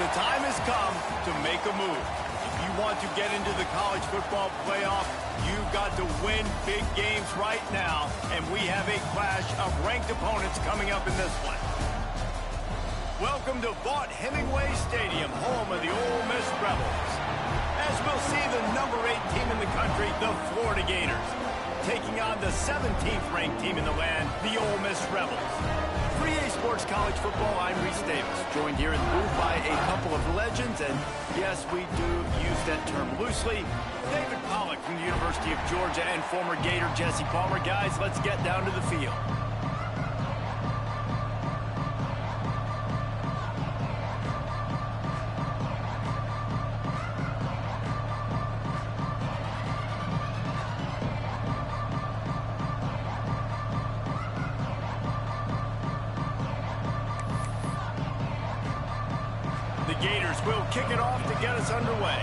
The time has come to make a move. If you want to get into the college football playoff, you've got to win big games right now, and we have a clash of ranked opponents coming up in this one. Welcome to Vaught-Hemingway Stadium, home of the Ole Miss Rebels. As we'll see the number 8 team in the country, the Florida Gators, taking on the 17th ranked team in the land, the Ole Miss Rebels. 3A Sports College Football, I'm Reese Davis, joined here in the booth by a couple of legends, and yes, we do use that term loosely. David Pollack from the University of Georgia and former Gator Jesse Palmer. Guys, let's get down to the field. The Gators will kick it off to get us underway.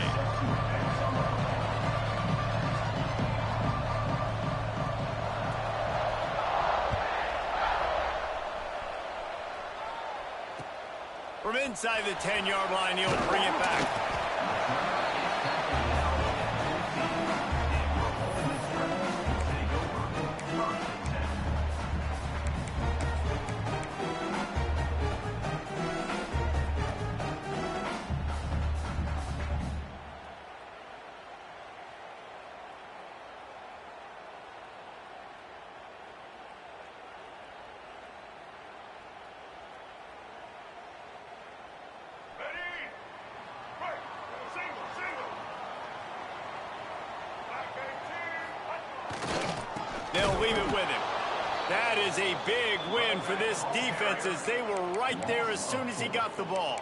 From inside the 10-yard line, he'll bring it back. They'll leave it with him. That is a big win for this defense as they were right there as soon as he got the ball.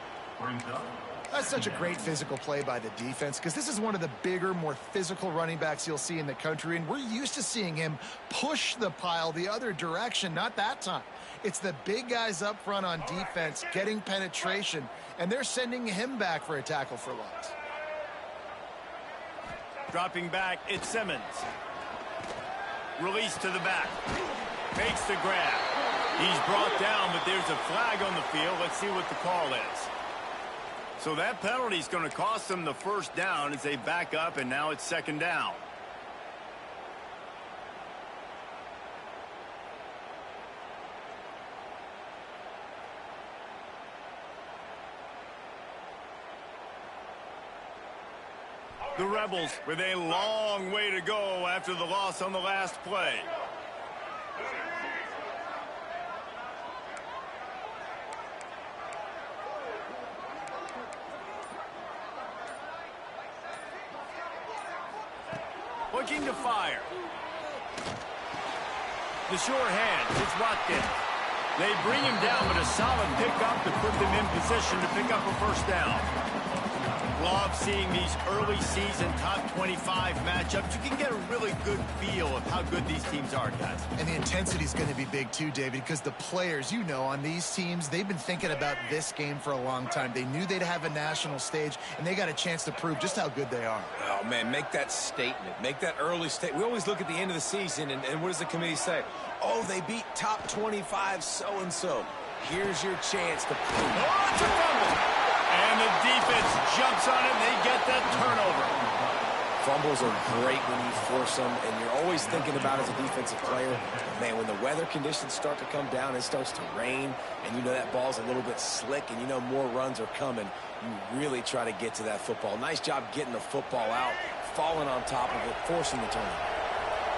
That's such a great physical play by the defense because this is one of the bigger, more physical running backs you'll see in the country, and we're used to seeing him push the pile the other direction, not that time. It's the big guys up front on defense getting penetration, and they're sending him back for a tackle for loss. Dropping back, it's Simmons. Release to the back. Makes the grab. He's brought down, but there's a flag on the field. Let's see what the call is. So that penalty is going to cost them the first down as they back up, and now it's second down. The Rebels with a long way to go after the loss on the last play. Looking to fire. The sure hand, it's Watkins. They bring him down, but a solid pickup to put them in position to pick up a first down. Love seeing these early season top 25 matchups. You can get a really good feel of how good these teams are, guys. And the intensity is going to be big too, David, because the players, you know, on these teams, they've been thinking about this game for a long time. They knew they'd have a national stage, and they got a chance to prove just how good they are. Oh, man, make that statement. Make that early statement. We always look at the end of the season, and what does the committee say? Oh, they beat top 25 so-and-so. Here's your chance to prove. Oh, it's a fumble. And the defense jumps on it, and they get that turnover. Fumbles are great when you force them, and you're always thinking about as a defensive player, man, when the weather conditions start to come down, it starts to rain, and you know that ball's a little bit slick, and you know more runs are coming, you really try to get to that football. Nice job getting the football out, falling on top of it, forcing the turnover.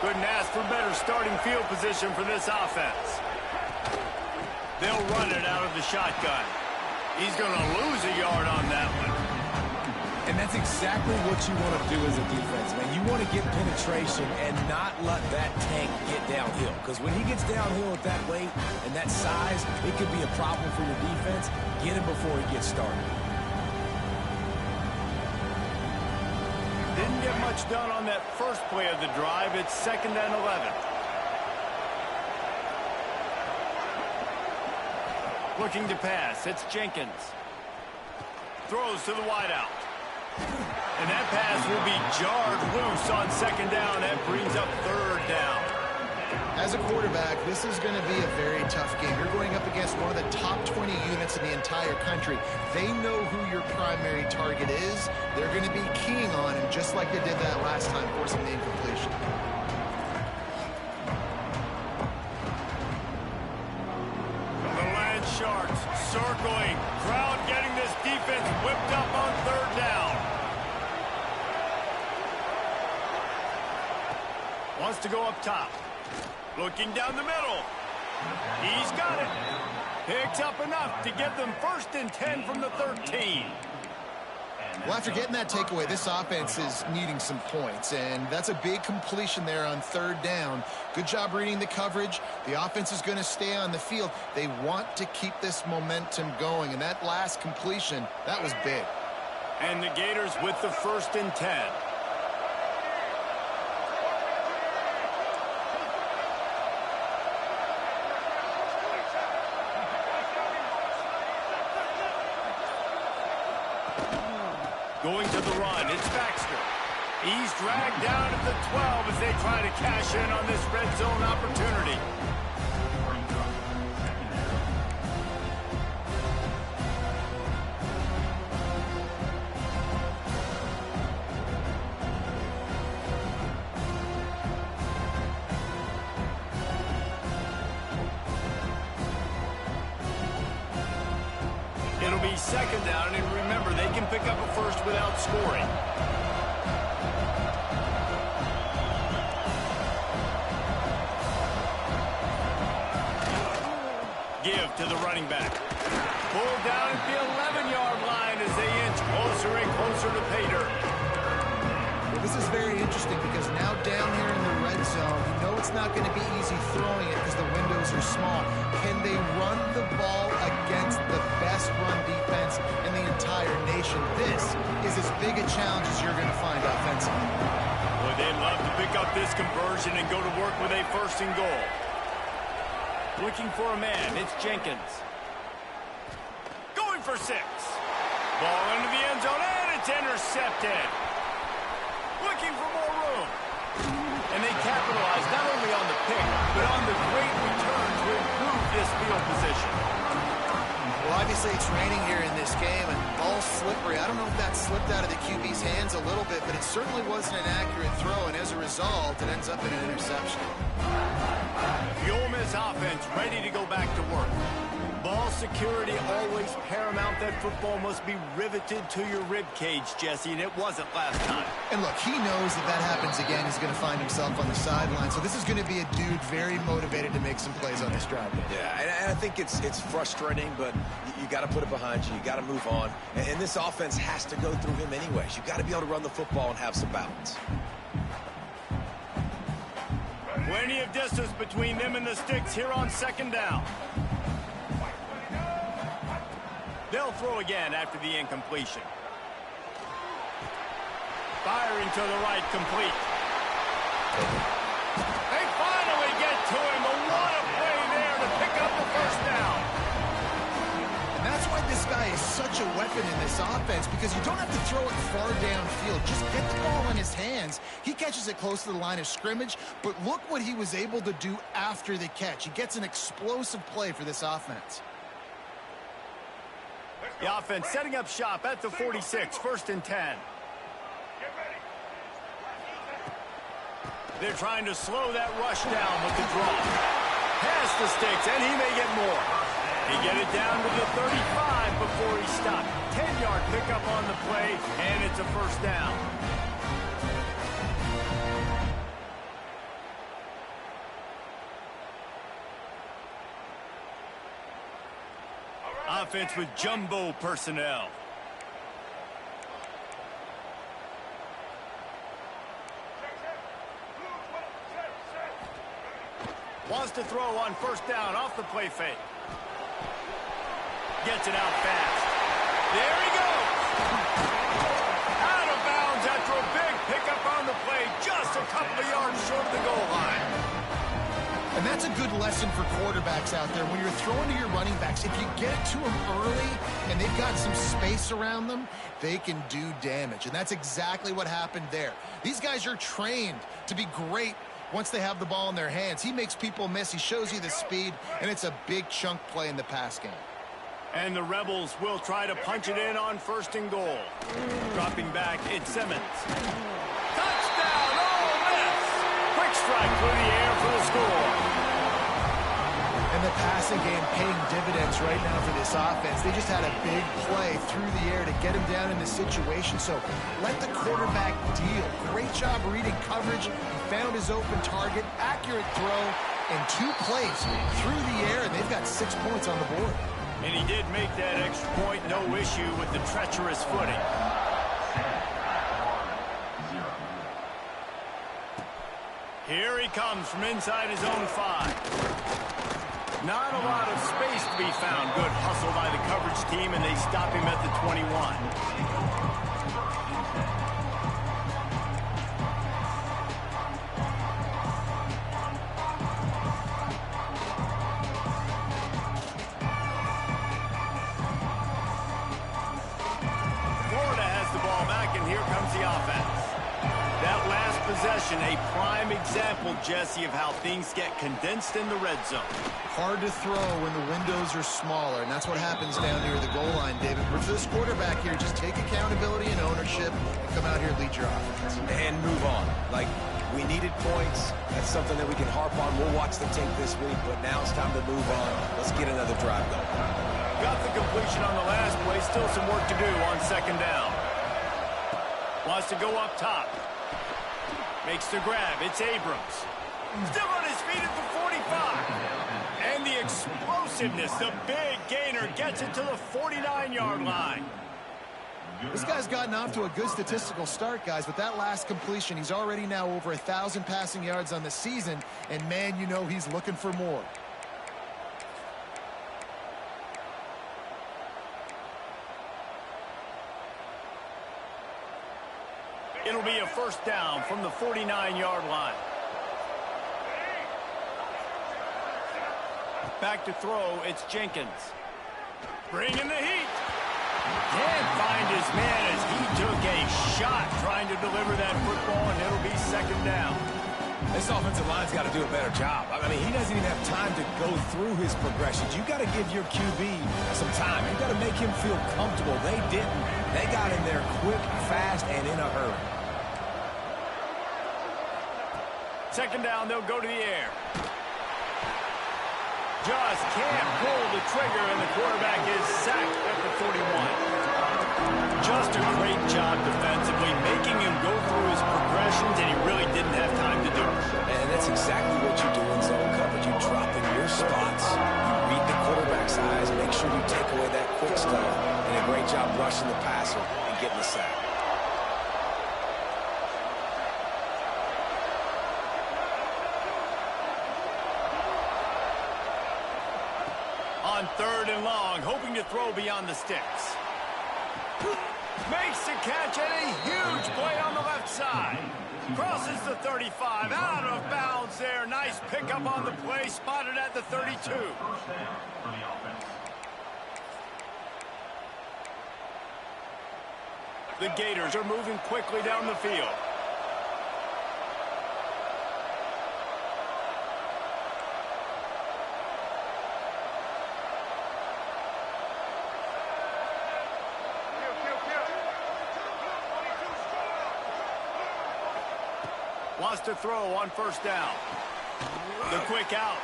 Couldn't ask for better starting field position for this offense. They'll run it out of the shotgun. He's going to lose a yard on that one. And that's exactly what you want to do as a defense, man. You want to get penetration and not let that tank get downhill. Because when he gets downhill at that weight and that size, it could be a problem for your defense. Get him before he gets started. Didn't get much done on that first play of the drive. It's 2nd and 11. Looking to pass, it's Jenkins. Throws to the wideout. And that pass will be jarred loose on 2nd down. That brings up 3rd down. As a quarterback, this is going to be a very tough game. You're going up against one of the top 20 units in the entire country. They know who your primary target is. They're going to be keying on him just like they did that last time, forcing the incompletion. The Land Sharks circling. Crowd getting this defense whipped up on third down. Wants to go up top. Looking down the middle. He's got it. Picks up enough to get them 1st and 10 from the 13. Well, after getting that takeaway, this offense is needing some points, and that's a big completion there on third down. Good job reading the coverage. The offense is going to stay on the field. They want to keep this momentum going, and that last completion, that was big. And the Gators with the 1st and 10. Going to the run, it's Baxter. He's dragged down at the 12 as they try to cash in on this red zone opportunity. It'll be 2nd down, and remember, they can pick up a first without scoring. Give to the running back. Pulled down at the 11-yard line as they inch closer and closer to pay dirt. Well, this is very interesting because now down here in the red zone, you know it's not going to be easy throwing it because the windows are small. Can they run the ball against the best run defense in the entire nation? This is as big a challenge as you're going to find offensively. Boy, they'd love to pick up this conversion and go to work with a 1st and goal. Looking for a man, it's Jenkins. Going for 6. Ball into the end zone, and it's intercepted. Looking for more room. And they capitalize not only on the pick, but on the great return to improve this field position. Well, obviously it's raining here in this game, and ball's slippery. I don't know if that slipped out of the QB's hands a little bit, but it certainly wasn't an accurate throw, and as a result, it ends up in an interception. The Ole Miss offense ready to go back to work. Ball security always paramount. That football must be riveted to your rib cage, Jesse, and it wasn't last time. And look, he knows if that happens again, he's going to find himself on the sideline. So this is going to be a dude very motivated to make some plays on this drive. Yeah, and I think it's frustrating, but you got to put it behind you. You got to move on. And this offense has to go through him anyways. You got to be able to run the football and have some balance. Plenty of distance between them and the sticks here on 2nd down. They'll throw again after the incompletion. Firing to the right, complete. They finally get to him, but what a play there to pick up the 1st down. And that's why this guy is such a weapon in this offense, because you don't have to throw it far downfield. Just get the ball in his hands. He catches it close to the line of scrimmage, but look what he was able to do after the catch. He gets an explosive play for this offense. The offense setting up shop at the 46, 1st and 10. They're trying to slow that rush down with the draw. Past the sticks, and he may get more. They get it down to the 35 before he stopped. 10-yard pickup on the play, and it's a 1st down. Offense with jumbo personnel. Wants to throw on 1st down off the play fake. Gets it out fast. There he goes. Out of bounds after a big pickup on the play, just a couple of yards short of the goal line. And that's a good lesson for quarterbacks out there. When you're throwing to your running backs, if you get it to them early and they've got some space around them, they can do damage. And that's exactly what happened there. These guys are trained to be great once they have the ball in their hands. He makes people miss. He shows you the speed, and it's a big chunk play in the pass game. And the Rebels will try to punch it in on 1st and goal. Dropping back, it's Simmons. Touchdown, Ole Miss! Quick strike through the air for the score. And the passing game paying dividends right now for this offense. They just had a big play through the air to get him down in this situation. So let the quarterback deal. Great job reading coverage. He found his open target. Accurate throw in 2 plays through the air, and they've got 6 points on the board. And he did make that extra point, no issue with the treacherous footing. Here he comes from inside his own 5. Not a lot of space to be found. Good hustle by the coverage team, and they stop him at the 21. Possession, a prime example, Jesse, of how things get condensed in the red zone. Hard to throw when the windows are smaller, and that's what happens down near the goal line, David. But for this quarterback here, just take accountability and ownership and come out here and lead your offense. And move on. Like, we needed points. That's something that we can harp on. We'll watch the tape this week, but now it's time to move on. Let's get another drive going. Got the completion on the last play. Still some work to do on 2nd down. Wants to go up top. Makes the grab. It's Abrams. Still on his feet at the 45. And the explosiveness, the big gainer, gets it to the 49-yard line. This guy's gotten off to a good statistical start, guys. With that last completion, he's already now over 1,000 passing yards on the season. And, man, you know he's looking for more. It'll be a 1st down from the 49-yard line. Back to throw, it's Jenkins. Bringing the heat. Can't find his man as he took a shot trying to deliver that football, and it'll be 2nd down. This offensive line's got to do a better job. I mean, he doesn't even have time to go through his progressions. You got to give your QB some time. You got to make him feel comfortable. They didn't. They got in there quick, fast, and in a hurry. 2nd down, they'll go to the air. Just can't pull the trigger, and the quarterback is sacked at the 41. Just a great job defensively, making him go through his progressions, and he really didn't have time to do it. And that's exactly what you do in zone coverage. You drop in your spots, you read the quarterback's eyes, make sure you take away that quick stuff, and a great job rushing the passer and getting the sack. On 3rd and long, hoping to throw beyond the sticks. Makes the catch, and a huge play on the left side. Crosses the 35, out of bounds there. Nice pickup on the play, spotted at the 32. The Gators are moving quickly down the field. Wants to throw on 1st down. The quick out.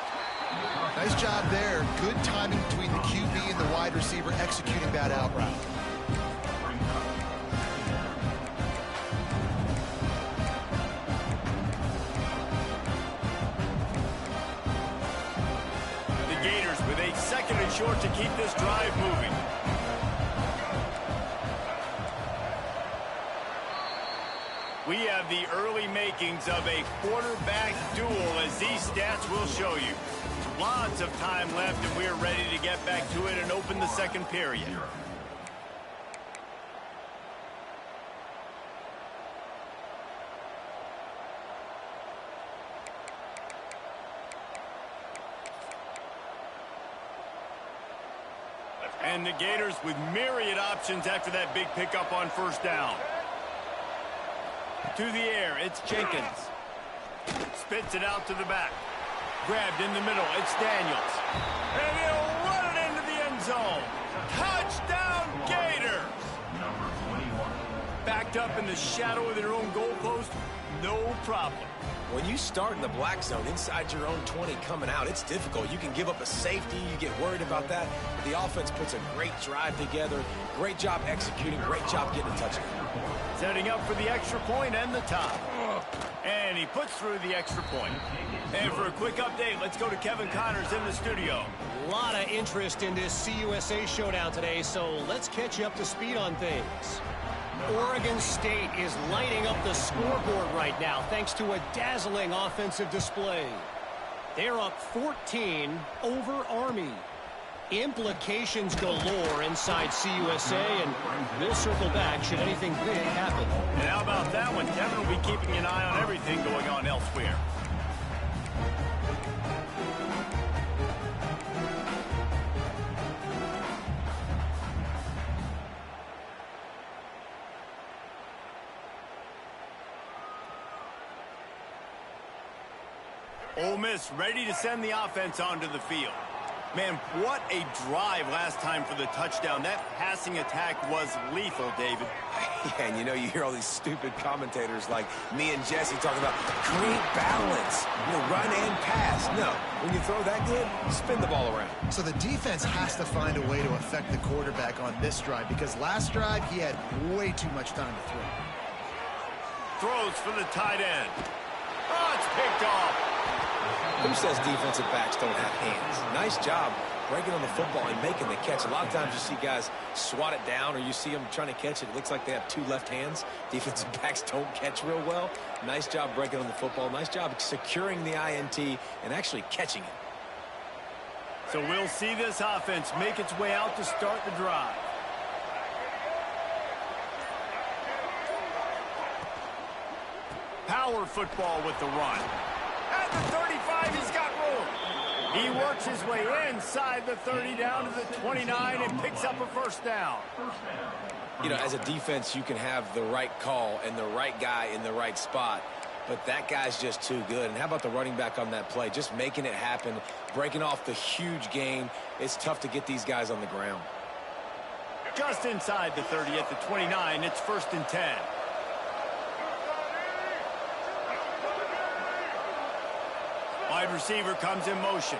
Nice job there. Good timing between the QB and the wide receiver executing that out route. The Gators with a 2nd and short to keep this drive moving. We have the early makings of a quarterback duel, as these stats will show you. Lots of time left, and we're ready to get back to it and open the 2nd period. And the Gators with myriad options after that big pickup on 1st down. To the air, it's Jenkins. spits it out to the back. Grabbed in the middle. It's Daniels. And he'll run it into the end zone. Touchdown, Gators! Backed up in the shadow of their own goalpost, no problem. When you start in the black zone inside your own 20 coming out, it's difficult. You can give up a safety. You get worried about that. But the offense puts a great drive together. Great job executing. Great job getting a touchdown. Setting up for the extra point and the tie. And he puts through the extra point. And for a quick update, let's go to Kevin Connors in the studio. A lot of interest in this CUSA showdown today, so let's catch you up to speed on things. Oregon State is lighting up the scoreboard right now thanks to a dazzling offensive display. They're up 14 over Army. Implications galore inside CUSA, and we'll circle back should anything big happen. And how about that one? Kevin will be keeping an eye on everything going on elsewhere. Ole Miss ready to send the offense onto the field. Man, what a drive last time for the touchdown. That passing attack was lethal, David. Yeah, and you hear all these stupid commentators like me and Jesse talking about create balance, run and pass. No, when you throw that good, spin the ball around. So the defense has to find a way to affect the quarterback on this drive because last drive he had way too much time to throw. Throws for the tight end. Oh, it's picked off. Who says defensive backs don't have hands? Nice job breaking on the football and making the catch. A lot of times you see guys swat it down or you see them trying to catch it. It looks like they have two left hands. Defensive backs don't catch real well. Nice job breaking on the football. Nice job securing the INT and actually catching it. So we'll see this offense make its way out to start the drive. Power football with the run. At the 35, he's got room. He works his way inside the 30 down to the 29 and picks up a first down. As a defense, you can have the right call and the right guy in the right spot, but that guy's just too good. And how about the running back on that play? Just making it happen, breaking off the huge gain. It's tough to get these guys on the ground. Just inside the 30 at the 29, it's 1st and 10. Wide receiver comes in motion.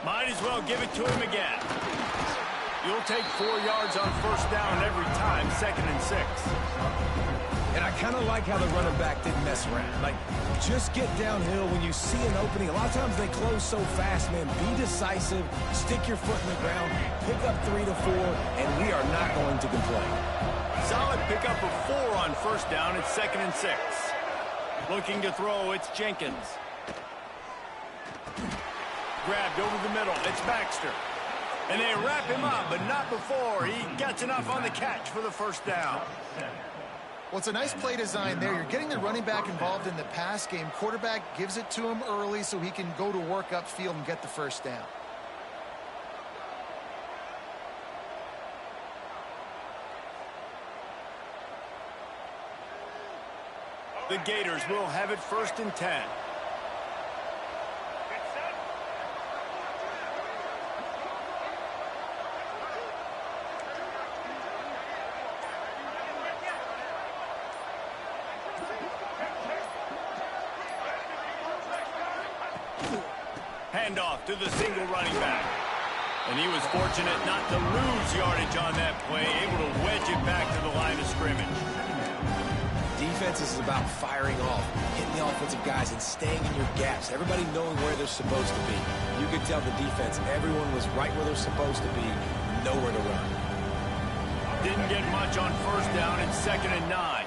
Might as well give it to him again. You'll take 4 yards on first down every time, 2nd and 6. And I kind of like how the running back didn't mess around. Like, just get downhill when you see an opening. A lot of times they close so fast, man. Be decisive, stick your foot in the ground, pick up 3 to 4, and we are not going to complain. Solid pickup of 4 on first down. It's 2nd and 6. Looking to throw, it's Jenkins. Grabbed over the middle, it's Baxter. And they wrap him up, but not before he gets enough on the catch for the first down. Well, it's a nice play design there. You're getting the running back involved in the pass game. Quarterback gives it to him early so he can go to work upfield and get the first down. The Gators will have it 1st and 10. Handoff to the single running back. And he was fortunate not to lose yardage on that play, able to wedge it back to the line of scrimmage. Defense is about firing off, hitting the offensive guys, and staying in your gaps. Everybody knowing where they're supposed to be. You could tell the defense, everyone was right where they're supposed to be, nowhere to run. Didn't get much on first down. It's 2nd and 9.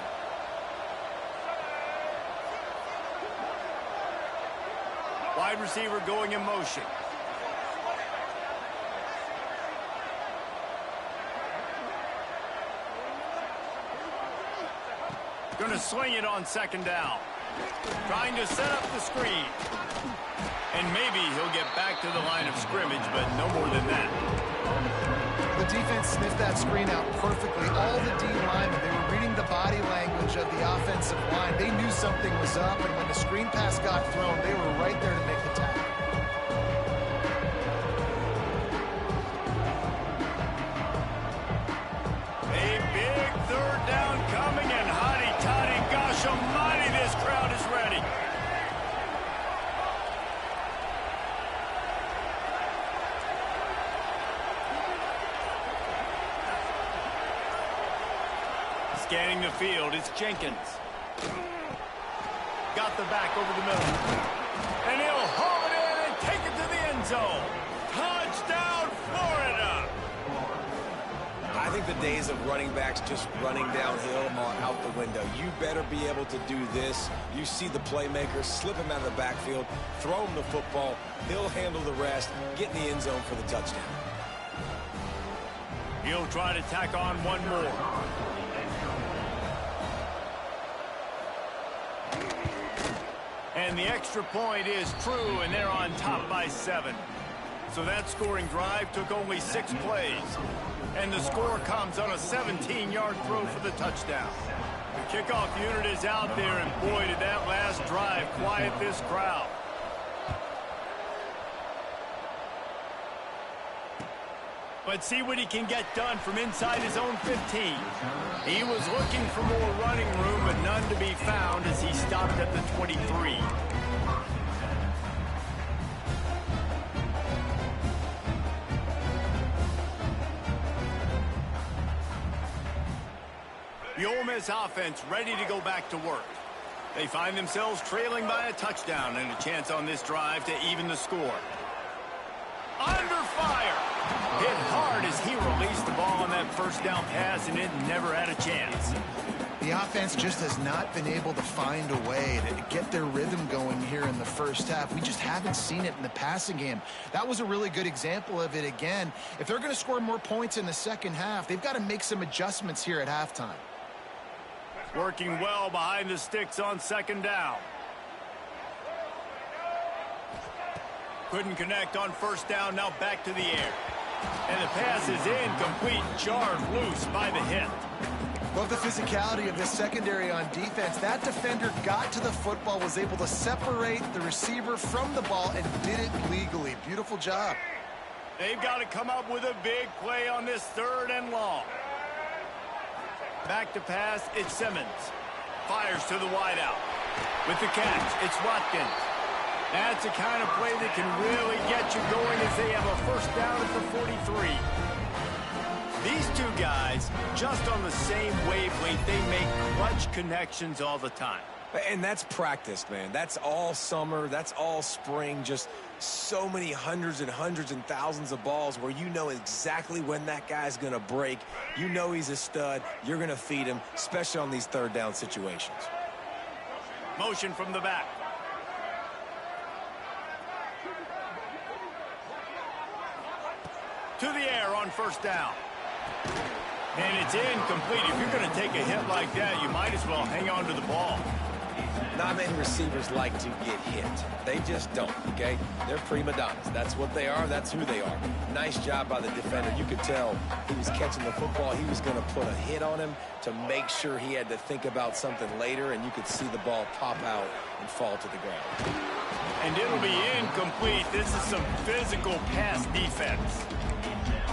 Wide receiver going in motion. Going to swing it on 2nd down. Trying to set up the screen. And maybe he'll get back to the line of scrimmage, but no more than that. The defense sniffed that screen out perfectly. All the D linemen, they were reading challenge of the offensive line. They knew something was up, and when the screen pass got thrown, they were right there to make the tackle. A big third down coming, and hotty-toddy, gosh almighty, this crowd is ready. Scanning the field, it's Jenkins. Got the back over the middle. And he'll haul it in and take it to the end zone. Touchdown, Florida! I think the days of running backs just running downhill are out the window. You better be able to do this. You see the playmaker, slip him out of the backfield, throw him the football. He'll handle the rest, get in the end zone for the touchdown. He'll try to tack on one more. And the extra point is true, and they're on top by 7. So that scoring drive took only 6 plays. And the score comes on a 17-yard throw for the touchdown. The kickoff unit is out there, and boy, did that last drive quiet this crowd. But see what he can get done from inside his own 15. He was looking for more running room, but none to be found as he stopped at the 23. The Ole Miss offense ready to go back to work. They find themselves trailing by a touchdown and a chance on this drive to even the score. Under fire. Hit hard as he released the ball on that first down pass, and it never had a chance. The offense just has not been able to find a way to get their rhythm going here in the first half. We just haven't seen it in the passing game. That was a really good example of it again. If they're going to score more points in the second half, they've got to make some adjustments here at halftime. Working well behind the sticks on second down. Couldn't connect on first down, now back to the air. And the pass is incomplete, jarred loose by the hit. Love the physicality of this secondary on defense. That defender got to the football, was able to separate the receiver from the ball, and did it legally. Beautiful job. They've got to come up with a big play on this 3rd and long. Back to pass, it's Simmons. Fires to the wideout. With the catch, it's Watkins. That's the kind of play that can really get you going as they have a first down at the 43. These two guys, just on the same wavelength, they make clutch connections all the time. And that's practice, man. That's all summer. That's all spring. Just so many hundreds and thousands of balls where you know exactly when that guy's going to break. You know he's a stud. You're going to feed him, especially on these third down situations. Motion from the back. To the air on first down. And it's incomplete. If you're going to take a hit like that, you might as well hang on to the ball. Not many receivers like to get hit. They just don't, okay? They're prima donnas. That's what they are. That's who they are. Nice job by the defender. You could tell he was catching the football. He was going to put a hit on him to make sure he had to think about something later, and you could see the ball pop out and fall to the ground. And it'll be incomplete. This is some physical pass defense.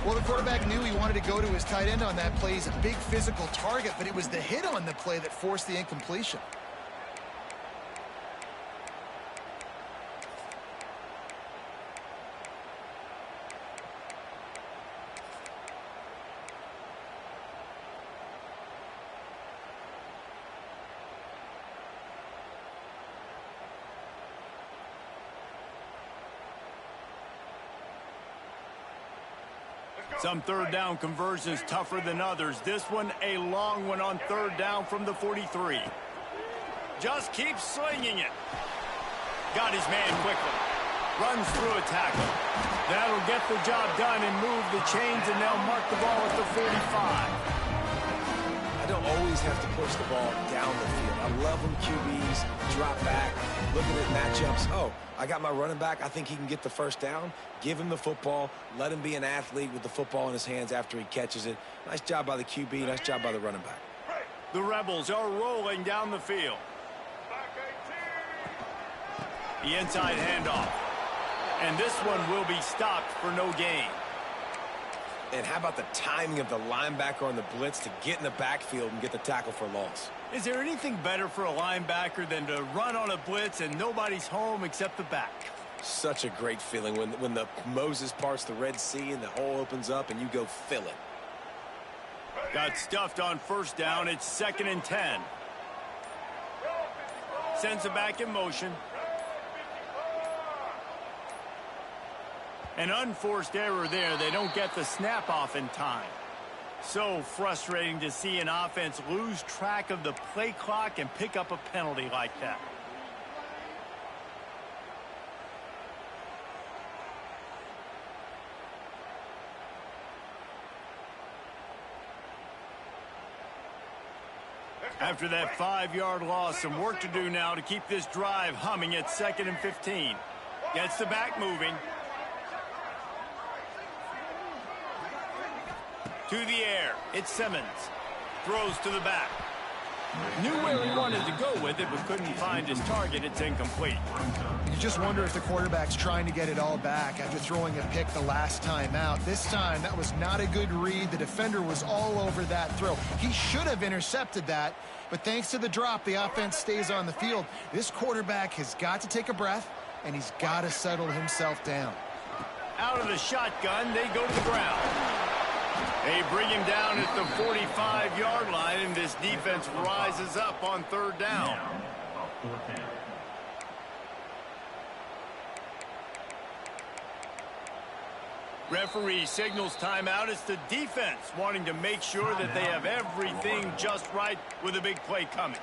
Well, the quarterback knew he wanted to go to his tight end on that play. He's a big physical target, but it was the hit on the play that forced the incompletion. Some third down conversions tougher than others. This one, a long one on third down from the 43. Just keeps slinging it. Got his man quickly. Runs through a tackle. That'll get the job done and move the chains, and they'll mark the ball at the 45. I don't always have to push the ball down the field. I love when QBs drop back, looking at matchups. Oh, I got my running back. I think he can get the first down. Give him the football. Let him be an athlete with the football in his hands after he catches it. Nice job by the QB. Nice job by the running back. The Rebels are rolling down the field. The inside handoff. And this one will be stopped for no gain. And how about the timing of the linebacker on the blitz to get in the backfield and get the tackle for loss? Is there anything better for a linebacker than to run on a blitz and nobody's home except the back? Such a great feeling when the Moses parts the Red Sea and the hole opens up and you go fill it. Got stuffed on first down. It's 2nd and 10. Sends it back in motion. An unforced error there. They don't get the snap off in time. So frustrating to see an offense lose track of the play clock and pick up a penalty like that. After that 5-yard loss, some work to do now to keep this drive humming at 2nd and 15. Gets the back moving. To the air, it's Simmons. Throws to the back. Knew where he wanted to go with it, but couldn't find his target. It's incomplete. You just wonder if the quarterback's trying to get it all back after throwing a pick the last time out. This time, that was not a good read. The defender was all over that throw. He should have intercepted that, but thanks to the drop, the offense stays on the field. This quarterback has got to take a breath, and he's got to settle himself down. Out of the shotgun, they go to the ground. They bring him down at the 45-yard line, and this defense rises up on 3rd down. Referee signals timeout. It's the defense wanting to make sure that they have everything just right with a big play coming.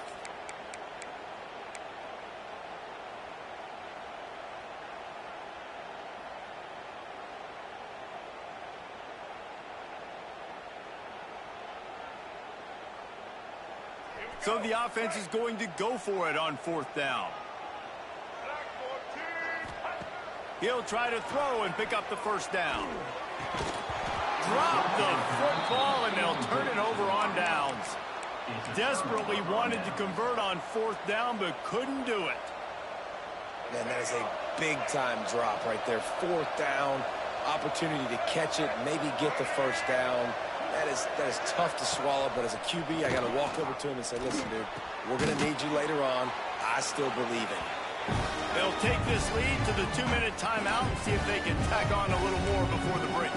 So the offense is going to go for it on 4th down. He'll try to throw and pick up the first down. Drop the football, and they'll turn it over on downs. Desperately wanted to convert on 4th down, but couldn't do it. Man, that is a big-time drop right there. 4th down, opportunity to catch it, maybe get the first down. That is tough to swallow, but as a QB, I got to walk over to him and say, listen, dude, we're going to need you later on. I still believe in you. They'll take this lead to the 2-minute timeout and see if they can tack on a little more before the break.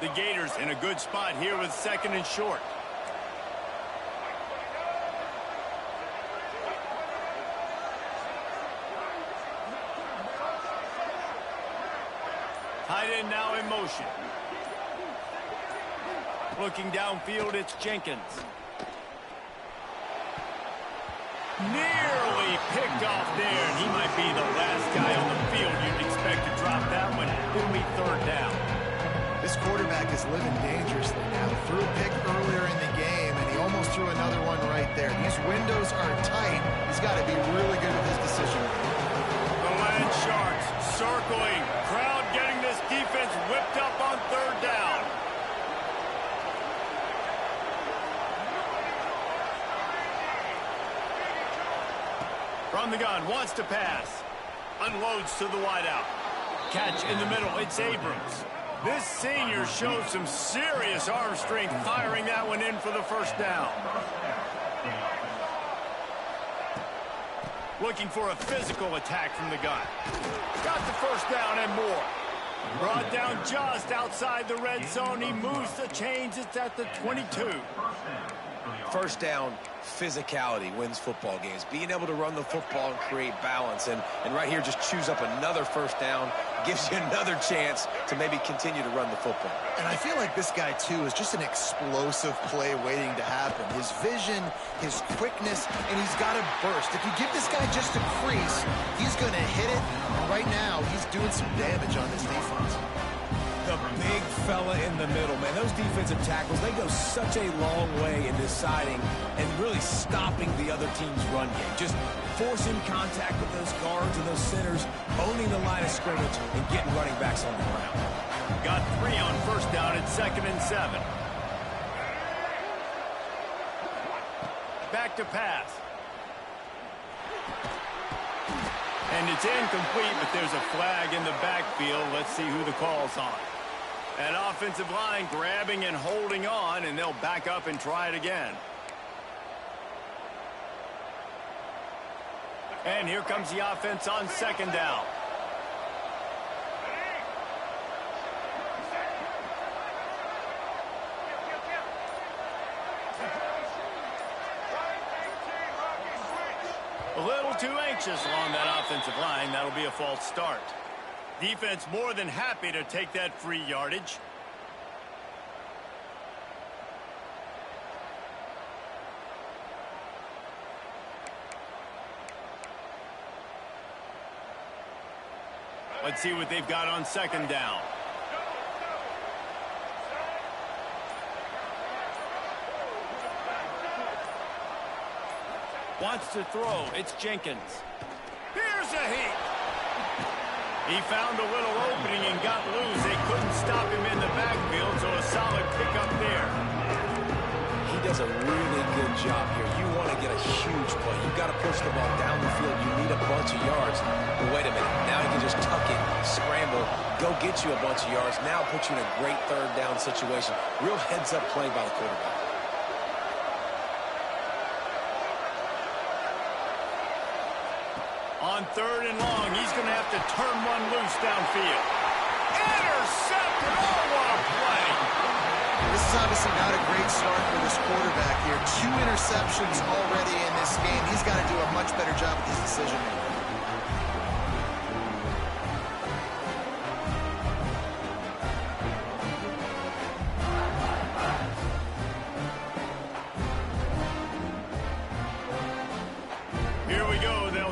The Gators in a good spot here with 2nd and short. Tight end now in motion. Looking downfield, it's Jenkins. Nearly picked off there, and he might be the last guy on the field you'd expect to drop that one. It'll be 3rd down. This quarterback is living dangerously now. Threw a pick earlier in the game, and he almost threw another one right there. These windows are tight. He's got to be really good with his decision. The Land Sharks circling. Crowd getting this defense whipped up on 3rd down. From the gun, wants to pass. Unloads to the wideout. Catch in the middle, it's Abrams. This senior showed some serious arm strength firing that one in for the first down. Looking for a physical attack from the gun. Got the first down and more. Brought down just outside the red zone. He moves the chains. It's at the 22. First down, physicality wins football games. Being able to run the football and create balance. And right here, just choose up another first down. Gives you another chance to maybe continue to run the football. And I feel like this guy, too, is just an explosive play waiting to happen. His vision, his quickness, and he's got to burst. If you give this guy just a crease, he's going to hit it. And right now, he's doing some damage on this defense. The the big fella in the middle, man. Those defensive tackles, they go such a long way in deciding and really stopping the other team's run game. Just forcing contact with those guards and those centers, owning the line of scrimmage, and getting running backs on the ground. Got 3 on first down at 2nd and 7. Back to pass. And it's incomplete, but there's a flag in the backfield. Let's see who the call's on. That offensive line grabbing and holding on, and they'll back up and try it again. And here comes the offense on 2nd down. A little too anxious along that offensive line. That'll be a false start. Defense more than happy to take that free yardage. Let's see what they've got on 2nd down. Wants to throw. It's Jenkins. Here's a heat. He found a little opening and got loose. They couldn't stop him in the backfield, so a solid pickup there. He does a really good job here. You want to get a huge play. You've got to push the ball down the field. You need a bunch of yards. But wait a minute. Now he can just tuck it, scramble, go get you a bunch of yards. Now put you in a great 3rd down situation. Real heads-up play by the quarterback. On 3rd and long, he's going to have to turn one loose downfield. Intercepted! Oh, what a play! This is obviously not a great start for this quarterback here. 2 interceptions already in this game. He's got to do a much better job with his decision-making.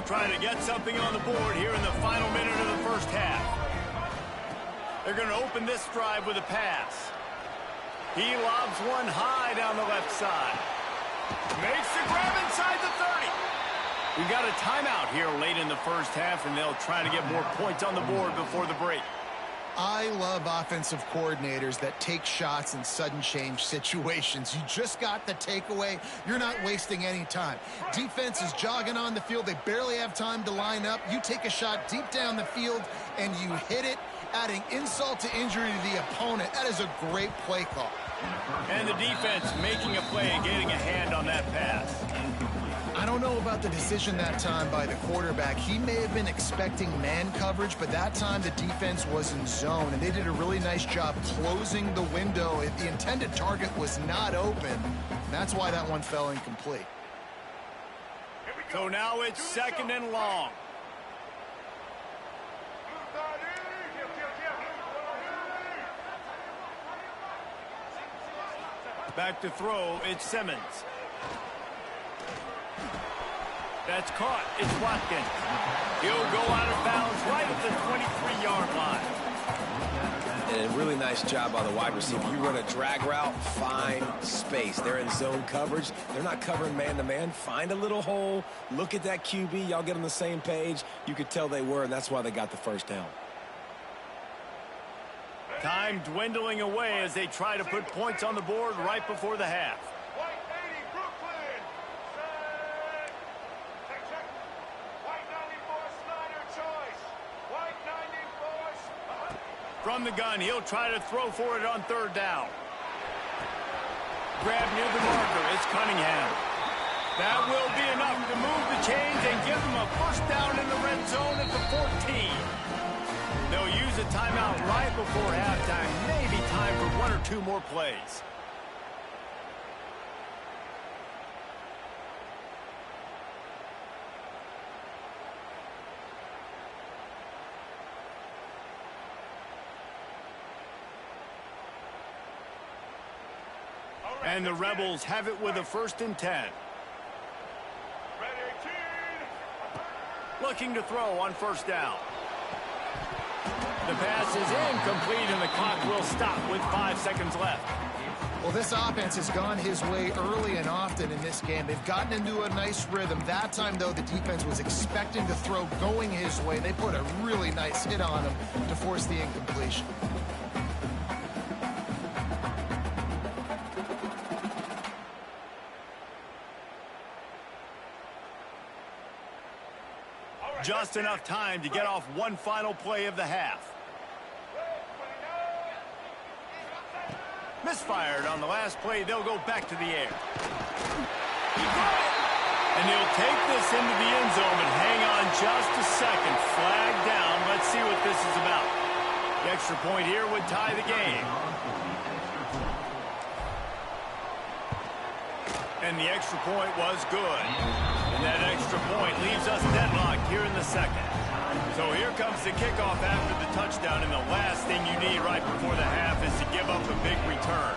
Trying to get something on the board here in the final minute of the first half. They're going to open this drive with a pass. He lobs one high down the left side. Makes the grab inside the 30. We got a timeout here late in the first half, and they'll try to get more points on the board before the break. I love offensive coordinators that take shots in sudden change situations. You just got the takeaway. You're not wasting any time. Defense is jogging on the field. They barely have time to line up. You take a shot deep down the field, and you hit it, adding insult to injury to the opponent. That is a great play call. And the defense making a play and getting a hand on that pass. I don't know about the decision that time by the quarterback. He may have been expecting man coverage, but that time the defense was in zone, and they did a really nice job closing the window. The intended target was not open. That's why that one fell incomplete. So now it's 2nd and long. Back to throw, it's Simmons. That's caught. It's Watkins. He'll go out of bounds right at the 23-yard line. And a really nice job by the wide receiver. You run a drag route, find space. They're in zone coverage. They're not covering man-to-man. Find a little hole. Look at that QB. Y'all get on the same page. You could tell they were, and that's why they got the first down. Time dwindling away as they try to put points on the board right before the half. From the gun, he'll try to throw for it on 3rd down. Grab near the marker. It's Cunningham. That will be enough to move the chains and give them a first down in the red zone at the 14. They'll use a timeout right before halftime. Maybe time for 1 or 2 more plays. And the Rebels have it with a 1st and 10. Looking to throw on 1st down. The pass is incomplete, and the clock will stop with 5 seconds left. Well, this offense has gone his way early and often in this game. They've gotten into a nice rhythm. That time, though, the defense was expecting to throw going his way. They put a really nice hit on him to force the incompletion. Just enough time to get off one final play of the half. Misfired on the last play. They'll go back to the air. And he'll take this into the end zone, but hang on just a second. Flag down. Let's see what this is about. The extra point here would tie the game. And the extra point was good. And that extra point leaves us deadlocked here in the second. So here comes the kickoff after the touchdown, and the last thing you need right before the half is to give up a big return.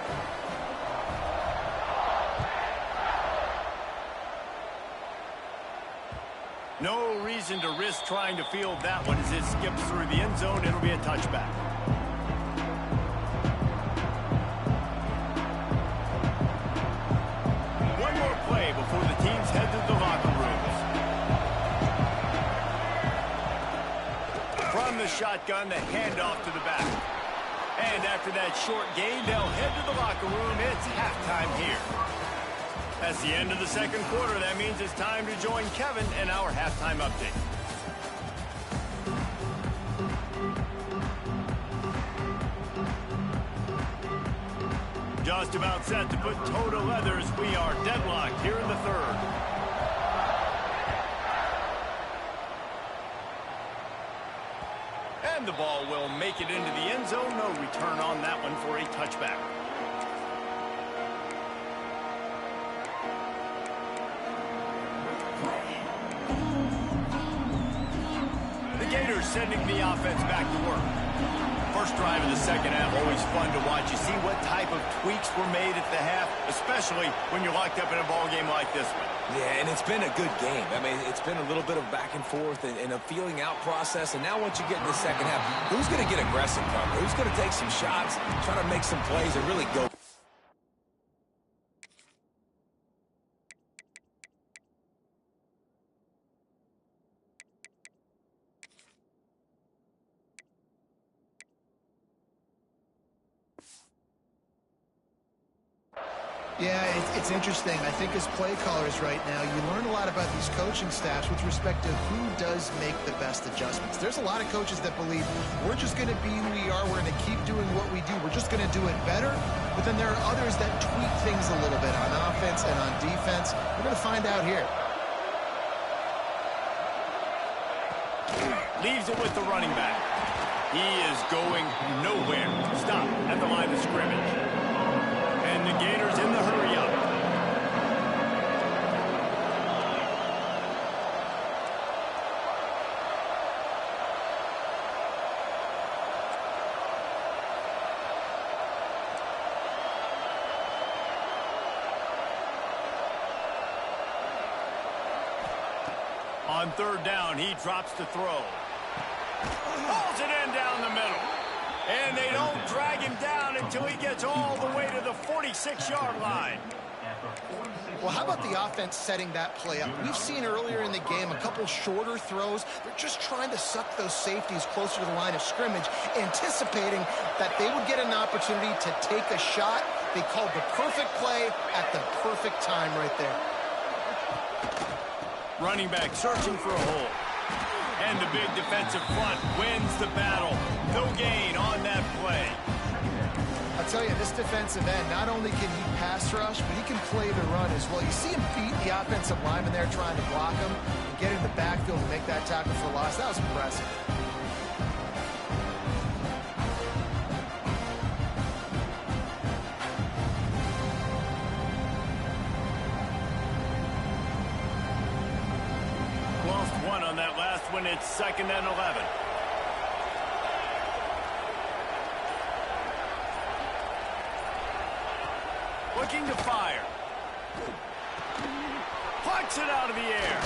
No reason to risk trying to field that one as it skips through the end zone. It'll be a touchback. One more play before the teams head to the locker rooms. From the shotgun, the handoff to the back. And after that short gain, they'll head to the locker room. It's halftime here. That's the end of the second quarter. That means it's time to join Kevin in our halftime update. Just about set to put toe to leathers. We are deadlocked here in the third. And the ball will make it into the end zone. No return on that one for a touchback. The Gators sending the offense back to work. First drive of the second half, always fun to watch. You see what type of tweaks were made at the half, especially when you're locked up in a ball game like this one. Yeah, and it's been a good game. I mean, it's been a little bit of back and forth and a feeling out process. And now once you get in the second half, who's going to get aggressive from? Who's going to take some shots, try to make some plays, and really go? Yeah, it's interesting. I think as play callers right now, you learn a lot about these coaching staffs with respect to who does make the best adjustments. There's a lot of coaches that believe we're just going to be who we are. We're going to keep doing what we do. We're just going to do it better. But then there are others that tweak things a little bit on offense and on defense. We're going to find out here. Leaves it with the running back. He is going nowhere. Stop at the line of scrimmage. And the Gators in the hurry-up. On third down, he drops to throw. Pulls it in down the middle. And they don't drag him down until he gets all the way to the 46-yard line. Well, how about the offense setting that play up? We've seen earlier in the game a couple shorter throws. They're just trying to suck those safeties closer to the line of scrimmage, anticipating that they would get an opportunity to take a shot. They called the perfect play at the perfect time right there. Running back searching for a hole. And the big defensive front wins the battle. No gain on that play. I'll tell you, this defensive end, not only can he pass rush, but he can play the run as well. You see him beat the offensive lineman there trying to block him and get in the backfield and make that tackle for loss. That was impressive. Lost one on that last one. It's 2nd and 11. Looking to fire. Plucks it out of the air.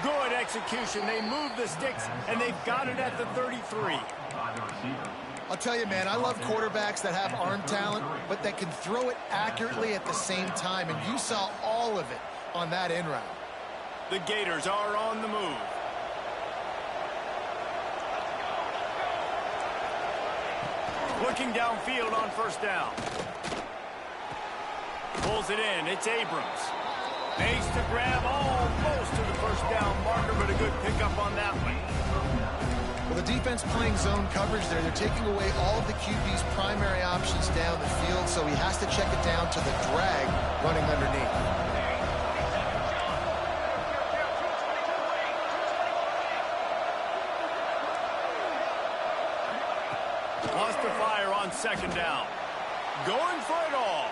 Good execution. They move the sticks, and they've got it at the 33. I'll tell you, man, I love quarterbacks that have arm talent, but that can throw it accurately at the same time, and you saw all of it on that end route. The Gators are on the move. Looking downfield on first down. Pulls it in. It's Abrams. Makes the grab almost to the first down marker, but a good pickup on that one. Well, the defense playing zone coverage there. They're taking away all of the QB's primary options down the field, so he has to check it down to the drag running underneath. Lost to fire on second down. Going for it all.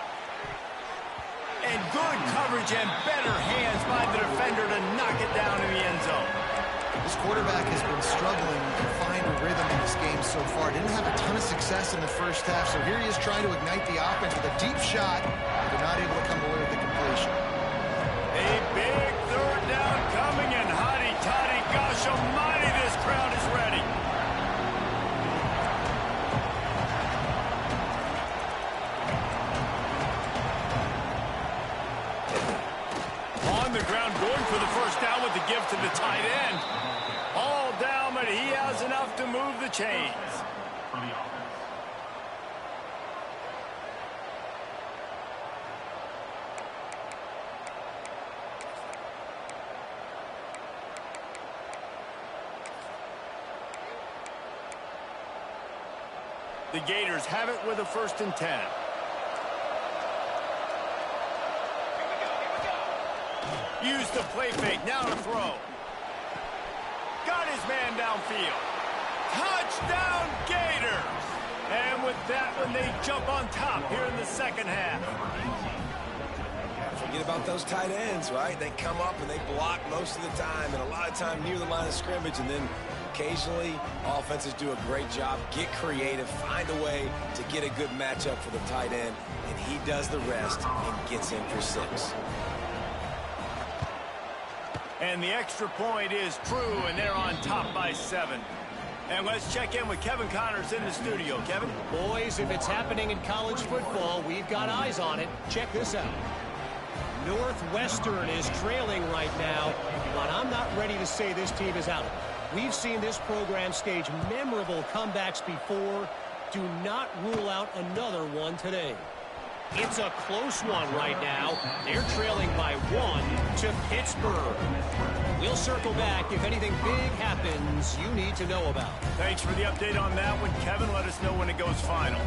And good coverage and better hands by the defender to knock it down in the end zone. This quarterback has been struggling to find a rhythm in this game so far. Didn't have a ton of success in the first half, so here he is trying to ignite the offense with a deep shot, but not able to come away with the completion. A big third down coming, and hotty-toddy, gosh almighty, this crowd is ready. On the ground, going for the first down with the give to the tight end. All down, but he has enough to move the chains. The Gators have it with a 1st and 10. Use the play fake, now to throw. Got his man downfield. Touchdown, Gators! And with that one, they jump on top here in the second half. Forget about those tight ends, right? They come up and they block most of the time, and a lot of time near the line of scrimmage, and then occasionally offenses do a great job, get creative, find a way to get a good matchup for the tight end, and he does the rest and gets in for 6. And the extra point is true, and they're on top by 7. And let's check in with Kevin Connors in the studio. Kevin? Boys, if it's happening in college football, we've got eyes on it. Check this out. Northwestern is trailing right now, but I'm not ready to say this team is out of it. We've seen this program stage memorable comebacks before. Do not rule out another one today. It's a close one right now. They're trailing by 1 to Pittsburgh. We'll circle back if anything big happens you need to know about. Thanks for the update on that one, Kevin. Let us know when it goes final.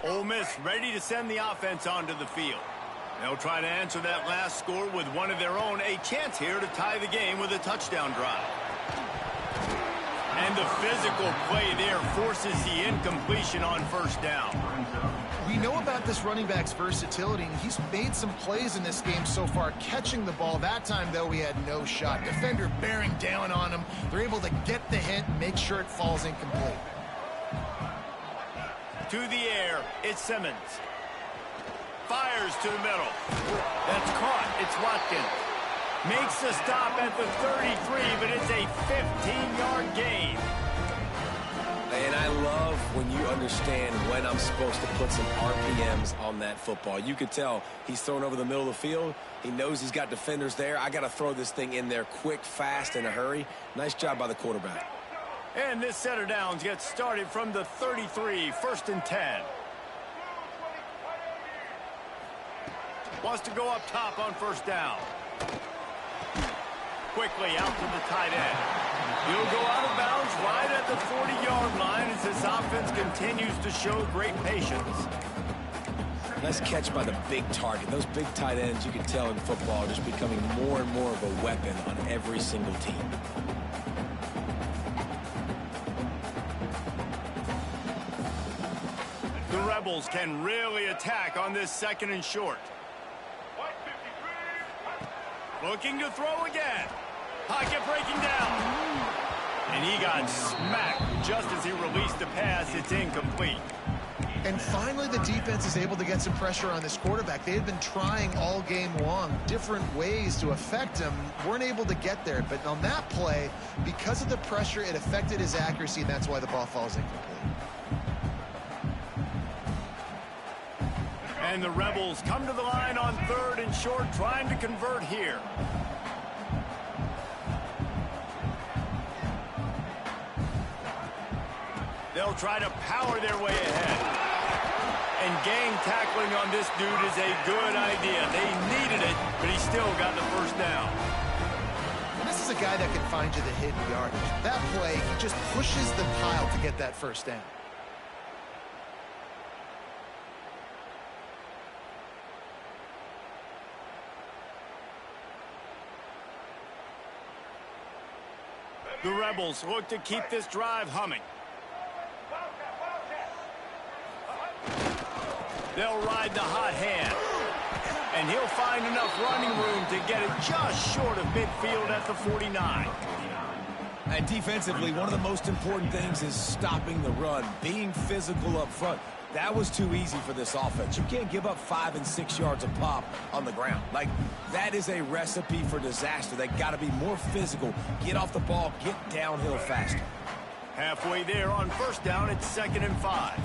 Ole Miss ready to send the offense onto the field. They'll try to answer that last score with one of their own. A chance here to tie the game with a touchdown drive. And the physical play there forces the incompletion on first down. We know about this running back's versatility, and he's made some plays in this game so far, catching the ball. That time, though, he had no shot. Defender bearing down on him. They're able to get the hit and make sure it falls incomplete. To the air, it's Simmons. Fires to the middle. That's caught. It's Watkins. Makes the stop at the 33, but it's a 15-yard gain. And I love when you understand when I'm supposed to put some RPMs on that football. You could tell he's thrown over the middle of the field. He knows he's got defenders there. I got to throw this thing in there quick, fast, in a hurry. Nice job by the quarterback. And this set of downs gets started from the 33, 1st and 10. Wants to go up top on first down. Quickly out to the tight end. He'll go out of bounds right at the 40-yard line as this offense continues to show great patience. Nice catch by the big target. Those big tight ends, you can tell in football, are just becoming more and more of a weapon on every single team. The Rebels can really attack on this 2nd and short. Looking to throw again. Pocket breaking down. And he got smacked just as he released the pass. It's incomplete. And finally, the defense is able to get some pressure on this quarterback. They had been trying all game long, different ways to affect him, weren't able to get there. But on that play, because of the pressure, it affected his accuracy, and that's why the ball falls incomplete. And the Rebels come to the line on 3rd and short, trying to convert here. They'll try to power their way ahead. And gang tackling on this dude is a good idea. They needed it, but he still got the first down. And this is a guy that can find you the hidden yardage. That play, he just pushes the pile to get that first down. The Rebels look to keep this drive humming. They'll ride the hot hand. And he'll find enough running room to get it just short of midfield at the 49. And defensively, one of the most important things is stopping the run, being physical up front. That was too easy for this offense. You can't give up 5 and 6 yards of pop on the ground. Like, that is a recipe for disaster. They got to be more physical, get off the ball, get downhill faster. Halfway there on first down, it's 2nd and 5.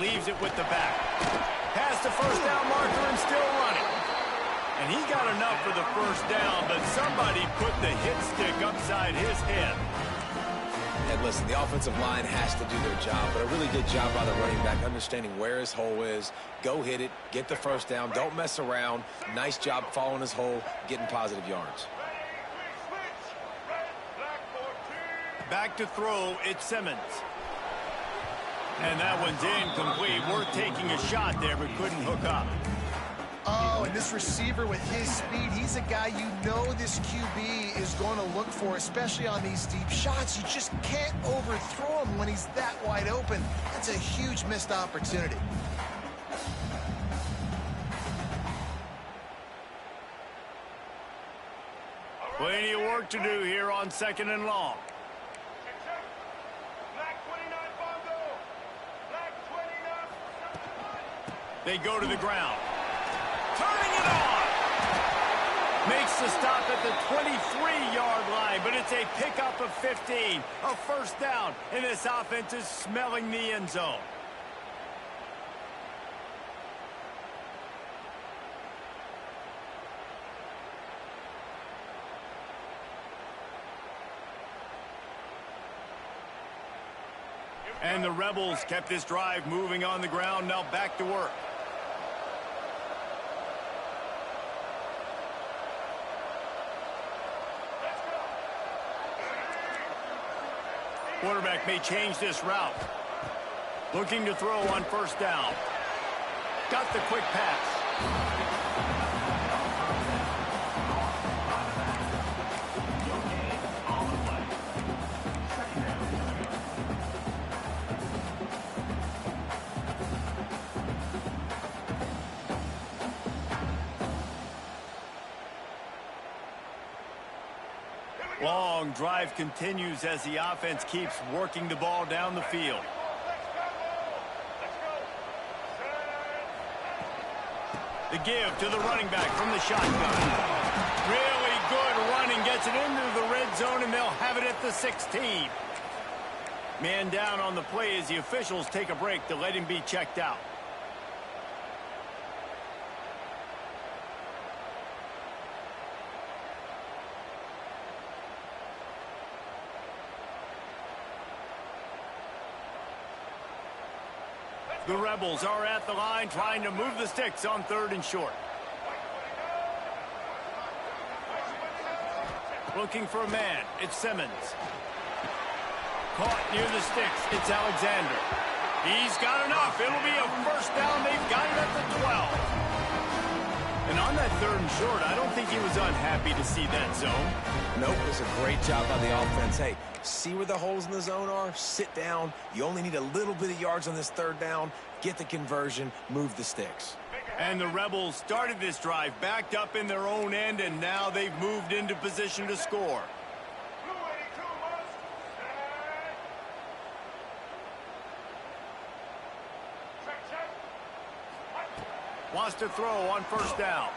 Leaves it with the back. Past the first down marker and still running. And he got enough for the first down, but somebody put the hit stick upside his head. And listen, the offensive line has to do their job, but a really good job by the running back understanding where his hole is. Go hit it, get the first down, don't mess around. Nice job following his hole, getting positive yards. Back to throw, it's Simmons. And that one's incomplete. We're taking a shot there, but couldn't hook up. Oh, and this receiver with his speed, he's a guy you know this QB is going to look for, especially on these deep shots. You just can't overthrow him when he's that wide open. That's a huge missed opportunity. Plenty of work to do here on 2nd and long. They go to the ground. Turning it on. Makes the stop at the 23-yard line, but it's a pickup of 15. A first down, and this offense is smelling the end zone. And the Rebels kept this drive moving on the ground. Now back to work. Quarterback may change this route. Looking to throw on first down. Got the quick pass. Long drive continues as the offense keeps working the ball down the field. The give to the running back from the shotgun. Really good running, gets it into the red zone, and they'll have it at the 16. Man down on the play as the officials take a break to let him be checked out. The Rebels are at the line trying to move the sticks on 3rd and short. Looking for a man. It's Simmons. Caught near the sticks. It's Alexander. He's got enough. It'll be a first down. They've got it at the 12. And on that 3rd and short, I don't think he was unhappy to see that zone. Nope, it was a great job by the offense. Hey, see where the holes in the zone are? Sit down. You only need a little bit of yards on this 3rd down. Get the conversion. Move the sticks. And the Rebels started this drive backed up in their own end, and now they've moved into position to score. Wants to throw on first down.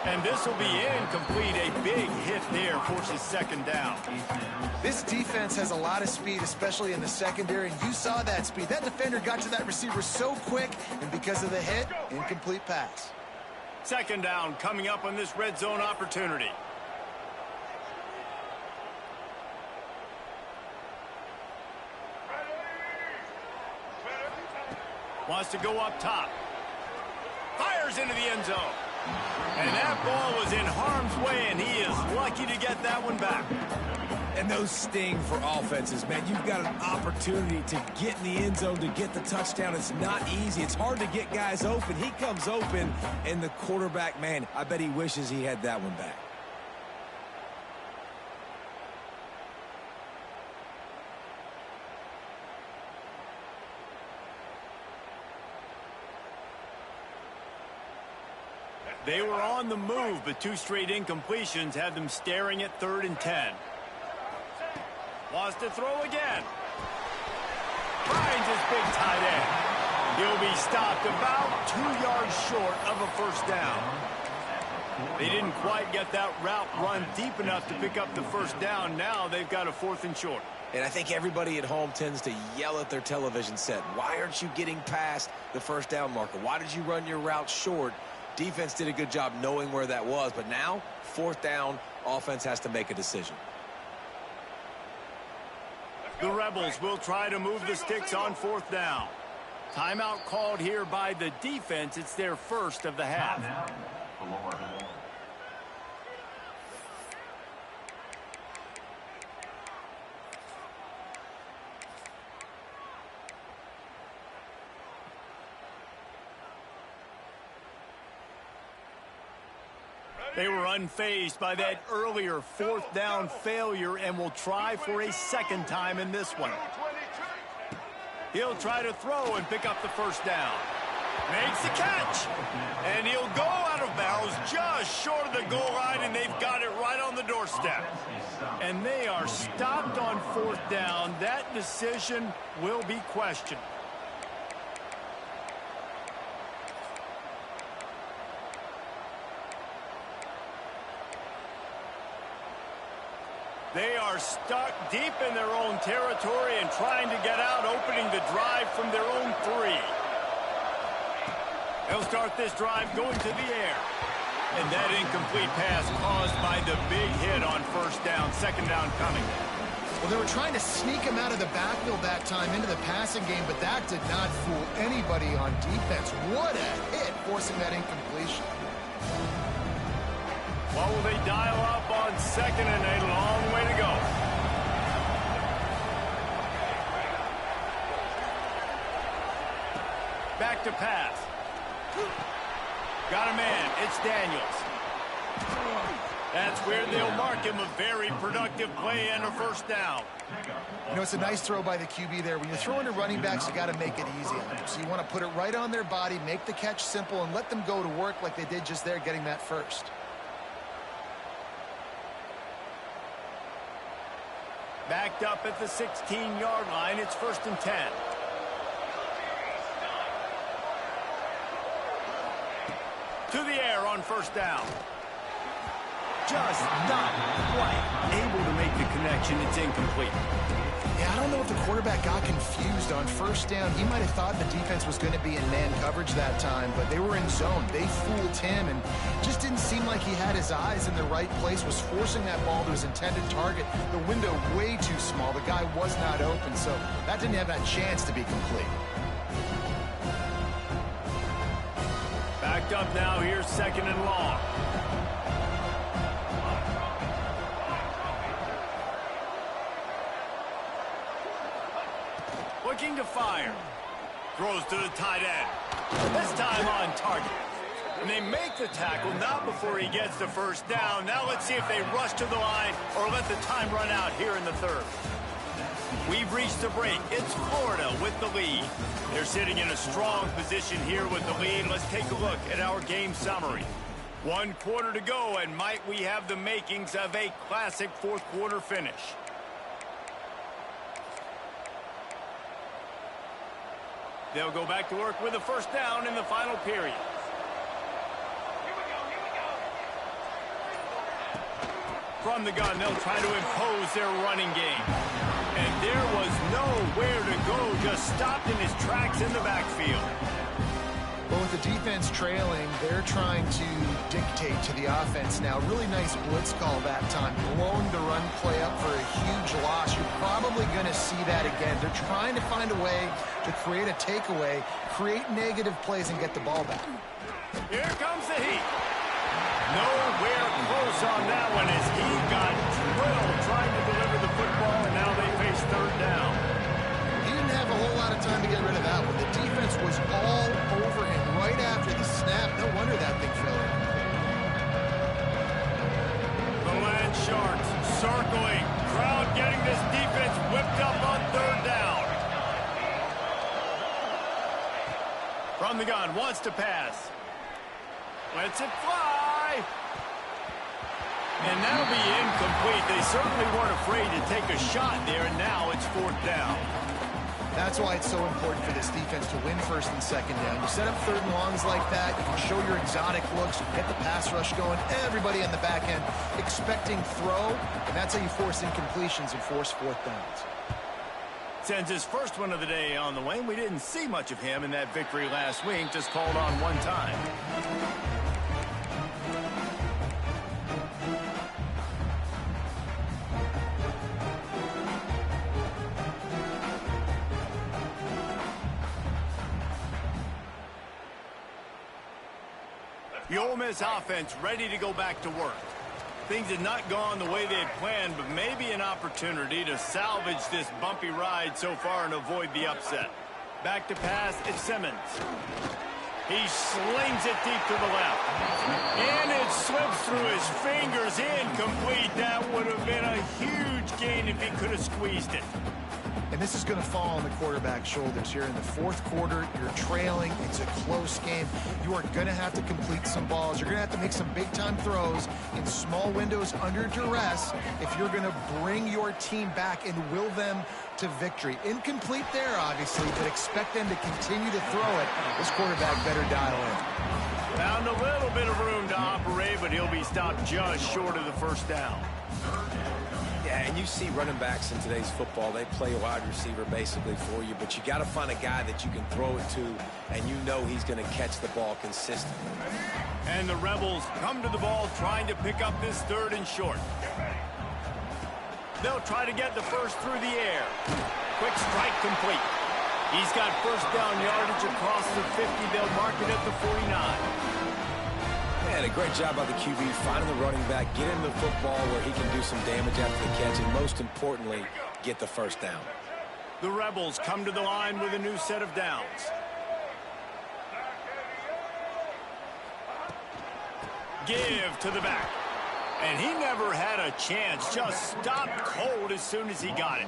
And this will be incomplete. A big hit there forces second down. This defense has a lot of speed, especially in the secondary, and you saw that speed. That defender got to that receiver so quick, and because of the hit, incomplete pass. Second down coming up on this red zone opportunity. Wants to go up top. Fires into the end zone. And that ball was in harm's way, and he is lucky to get that one back. And those sting for offenses, man. You've got an opportunity to get in the end zone, to get the touchdown. It's not easy. It's hard to get guys open. He comes open, and the quarterback, man, I bet he wishes he had that one back. They were on the move, but two straight incompletions had them staring at 3rd and 10. Wants to throw again. Finds his big tight end. He'll be stopped about 2 yards short of a first down. They didn't quite get that route run deep enough to pick up the first down. Now they've got a 4th and short. And I think everybody at home tends to yell at their television set. Why aren't you getting past the first down marker? Why did you run your route short? Defense did a good job knowing where that was, but now, 4th down, offense has to make a decision. The Rebels will try to move the sticks on 4th down. Timeout called here by the defense. It's their first of the half. They were unfazed by that earlier 4th down failure and will try for a second time in this one. He'll try to throw and pick up the first down. Makes the catch. And he'll go out of bounds just short of the goal line, and they've got it right on the doorstep. And they are stopped on 4th down. That decision will be questioned. They are stuck deep in their own territory and trying to get out, opening the drive from their own 3. They'll start this drive going to the air. And that incomplete pass caused by the big hit on first down. Second down coming. Well, they were trying to sneak him out of the backfield that time into the passing game, but that did not fool anybody on defense. What a hit, forcing that incompletion. What will they dial up on second and a long way to go? Back to pass. Got a man. It's Daniels. That's where they'll mark him. A very productive play and a first down. You know, it's a nice throw by the QB there. When you're throwing to running backs, you got to make it easy on them. So you want to put it right on their body, make the catch simple, and let them go to work like they did just there, getting that first. Backed up at the 16-yard line. It's 1st and 10. To the air on first down. Just not quite able to make the connection. It's incomplete. Yeah, I don't know if the quarterback got confused on first down. He might have thought the defense was going to be in man coverage that time, but they were in zone. They fooled him, and just didn't seem like he had his eyes in the right place, was forcing that ball to his intended target. The window way too small. The guy was not open, so that didn't have that chance to be complete. Backed up now. Here's second and long. Looking to fire. Throws to the tight end. This time on target. And they make the tackle, not before he gets the first down. Now let's see if they rush to the line or let the time run out here in the 3rd. We've reached the break. It's Florida with the lead. They're sitting in a strong position here with the lead. Let's take a look at our game summary. 1 quarter to go, and might we have the makings of a classic fourth quarter finish. They'll go back to work with a first down in the final period. From the gun, they'll try to impose their running game. And there was nowhere to go, just stopped in his tracks in the backfield. Well, with the defense trailing, they're trying to dictate to the offense now. Really nice blitz call that time. Blowing the run play up for a huge loss. You're probably going to see that again. They're trying to find a way to create a takeaway, create negative plays, and get the ball back. Here comes the heat. Nowhere close on that one as he got drilled trying to deliver the football, and now they face third down. He didn't have a whole lot of time to get rid of that one. The defense was all over him right after the snap. No wonder that thing fell in. The Land Sharks circling. Crowd getting this defense whipped up on third down. From the gun, wants to pass. Lets it fly. And that'll be incomplete. They certainly weren't afraid to take a shot there, and now it's fourth down. That's why it's so important for this defense to win first and second down. You set up third and longs like that, you can show your exotic looks, you get the pass rush going, everybody in the back end expecting throw, and that's how you force incompletions and force fourth downs. Sends his first one of the day on the way. We didn't see much of him in that victory last week, just called on one time. The Ole Miss offense ready to go back to work. Things had not gone the way they had planned, but maybe an opportunity to salvage this bumpy ride so far and avoid the upset. Back to pass, it's Simmons. He slings it deep to the left. And it slips through his fingers, incomplete. That would have been a huge gain if he could have squeezed it. And this is going to fall on the quarterback's shoulders here in the fourth quarter. You're trailing. It's a close game. You are going to have to complete some balls. You're going to have to make some big-time throws in small windows under duress if you're going to bring your team back and will them to victory. Incomplete there, obviously, but expect them to continue to throw it. This quarterback better dial in. Found a little bit of room to operate, but he'll be stopped just short of the first down. Yeah, and you see running backs in today's football, they play a wide receiver basically for you, but you got to find a guy that you can throw it to, and you know he's going to catch the ball consistently. And the Rebels come to the ball trying to pick up this third and short. They'll try to get the first through the air. Quick strike complete. He's got first down yardage across the 50. They'll mark it at the 49. And a great job by the QB finding the running back, get him the football where he can do some damage after the catch, and most importantly, get the first down. The Rebels come to the line with a new set of downs. Give to the back. And he never had a chance, just stopped cold as soon as he got it.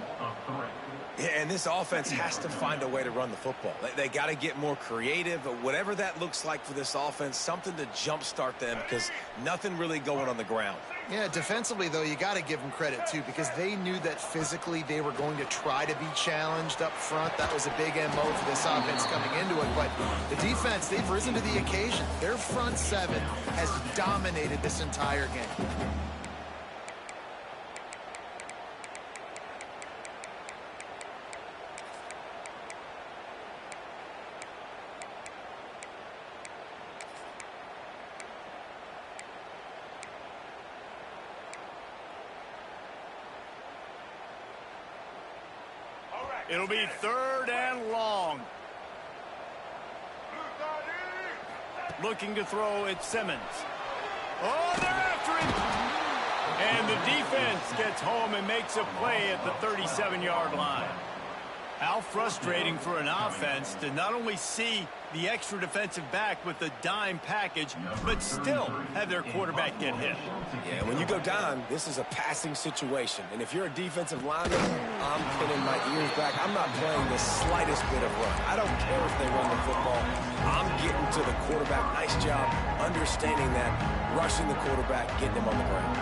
Yeah, and this offense has to find a way to run the football. They got to get more creative, but whatever that looks like for this offense, something to jumpstart them because nothing really going on the ground. Yeah, defensively, though, you got to give them credit, too, because they knew that physically they were going to try to be challenged up front. That was a big MO for this offense coming into it. But the defense, they've risen to the occasion. Their front seven has dominated this entire game. It'll be third and long. Looking to throw at Simmons. Oh, they're after him. And the defense gets home and makes a play at the 37-yard line. How frustrating for an offense to not only see the extra defensive back with the dime package, but still have their quarterback get hit. Yeah, when you go down, this is a passing situation. And if you're a defensive lineman, I'm pinning my ears back. I'm not playing the slightest bit of run. I don't care if they run the football. I'm getting to the quarterback. Nice job understanding that, rushing the quarterback, getting him on the ground.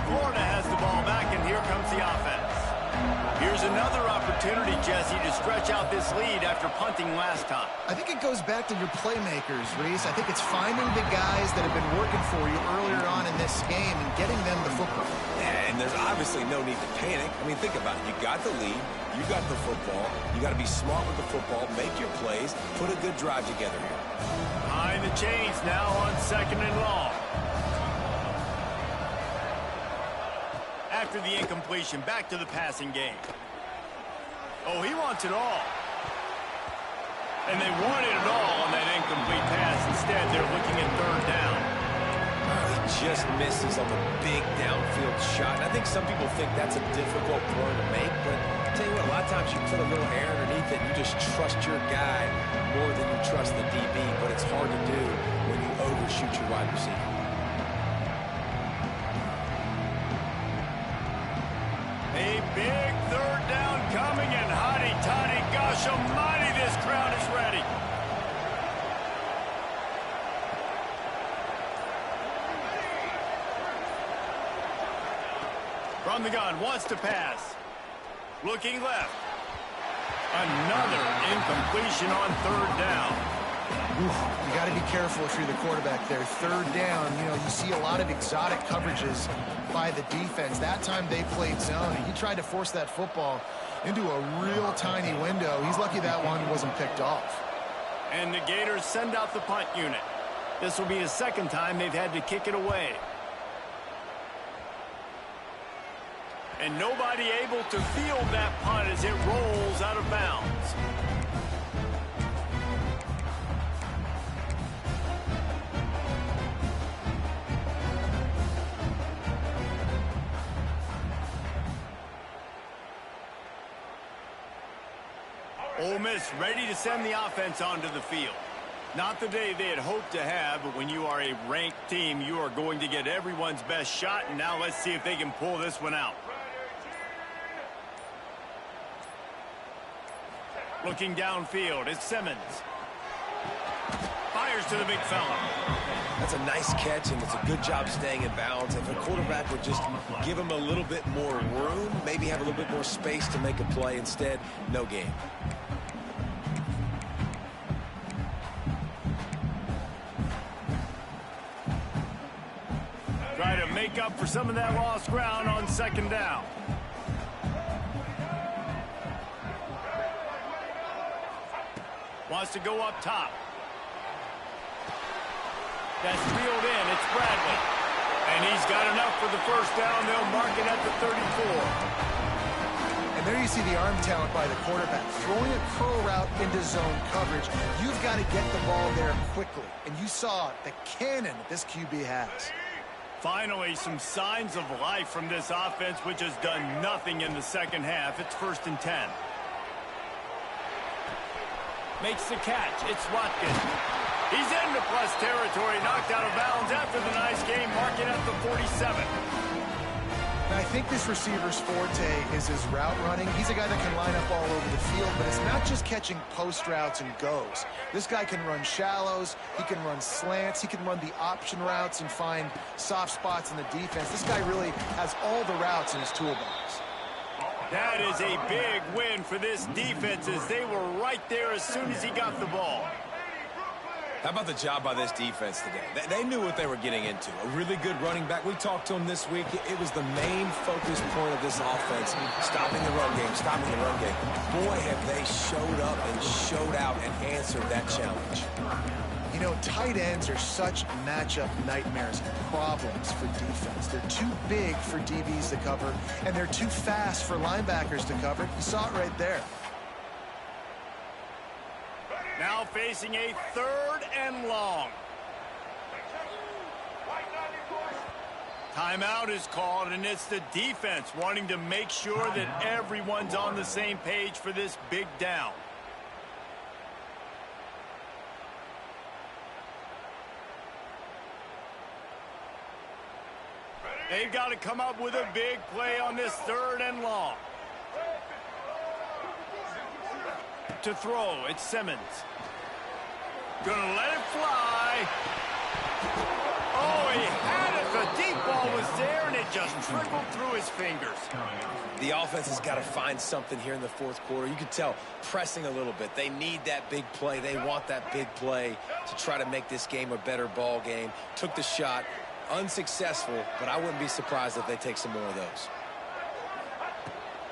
Florida has the ball back, and here comes the offense. Here's another opportunity, Jesse, to stretch out this lead after punting last time. I think it goes back to your playmakers, Reese. I think it's finding the guys that have been working for you earlier on in this game and getting them the football. And there's obviously no need to panic. I mean, think about it. You got the lead. You got the football. You got to be smart with the football, make your plays, put a good drive together here. Behind the chains now on 2nd and long. After the incompletion, back to the passing game. Oh, he wants it all. And they wanted it all on that incomplete pass. Instead, they're looking at 3rd down. He just misses on the big downfield shot. And I think some people think that's a difficult throw to make, but I'll tell you what, a lot of times you put a little air underneath it and you just trust your guy more than you trust the DB, but it's hard to do when you overshoot your wide receiver. A big 3rd down coming, and hotty-toddy, gosh almighty, this crowd is ready. From the gun, wants to pass. Looking left. Another incompletion on 3rd down. You got to be careful if you're the quarterback there. 3rd down, you know, you see a lot of exotic coverages by the defense. That time they played zone, and he tried to force that football into a real tiny window. He's lucky that one wasn't picked off. And the Gators send out the punt unit. This will be the 2nd time they've had to kick it away. And nobody able to field that punt as it rolls out of bounds. Ole Miss ready to send the offense onto the field. Not the day they had hoped to have, but when you are a ranked team, you are going to get everyone's best shot, and now let's see if they can pull this one out. Looking downfield, it's Simmons. Fires to the big fella. That's a nice catch, and it's a good job staying in bounds. If a quarterback would just give him a little bit more room, maybe have a little bit more space to make a play, instead, no gain. Try to make up for some of that lost ground on 2nd down. Wants to go up top. That's reeled in. It's Bradley. And he's got enough for the 1st down. They'll mark it at the 34. And there you see the arm talent by the quarterback. Throwing a curl route into zone coverage, you've got to get the ball there quickly. And you saw the cannon that this QB has. Finally, some signs of life from this offense, which has done nothing in the 2nd half. It's 1st and 10. Makes the catch. It's Watkins. He's into plus territory, knocked out of bounds after the nice game, marking at the 47. And I think this receiver's forte is his route running. He's a guy that can line up all over the field, but it's not just catching post routes and goes. This guy can run shallows, he can run slants, he can run the option routes and find soft spots in the defense. This guy really has all the routes in his toolbox. That is a big win for this defense, as they were right there as soon as he got the ball. How about the job by this defense today? They knew what they were getting into. A really good running back. We talked to him this week. It was the main focus point of this offense, stopping the run game, stopping the run game. Boy, have they showed up and showed out and answered that challenge. You know, tight ends are such matchup nightmares and problems for defense. They're too big for DBs to cover, and they're too fast for linebackers to cover. You saw it right there. Now facing a 3rd and long. Timeout is called, and it's the defense wanting to make sure that everyone's on the same page for this big down. They've got to come up with a big play on this 3rd and long. To throw, it's Simmons. Gonna let it fly. Oh, he had it. The deep ball was there, and it just trickled through his fingers. The offense has got to find something here in the 4th quarter. You could tell pressing a little bit. They need that big play. They want that big play to try to make this game a better ball game. Took the shot. Unsuccessful, but I wouldn't be surprised if they take some more of those.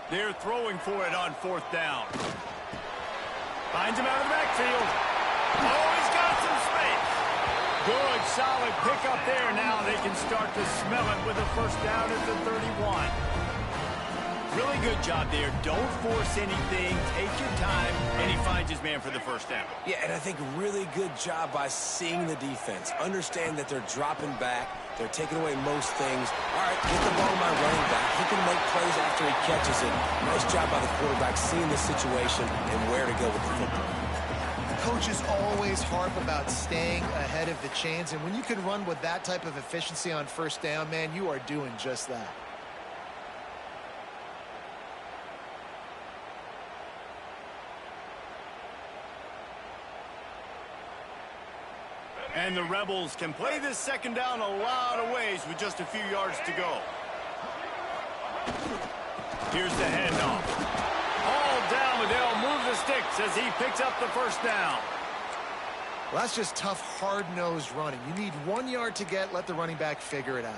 They're throwing for it on 4th down. Finds him out of the backfield. Oh, he's got some space. Good, solid pickup there. Now they can start to smell it with a 1st down at the 31. Really good job there. Don't force anything. Take your time, and he finds his man for the 1st down. Yeah, and I think really good job by seeing the defense. Understand that they're dropping back. They're taking away most things. All right, get the ball to my running back. He can make plays after he catches it. Nice job by the quarterback seeing the situation and where to go with the football. Coaches always harp about staying ahead of the chains, and when you can run with that type of efficiency on 1st down, man, you are doing just that. And the Rebels can play this 2nd down a lot of ways with just a few yards to go. Here's the handoff. All down, but they'll move the sticks as he picks up the 1st down. Well, that's just tough, hard-nosed running. You need 1 yard to get, let the running back figure it out.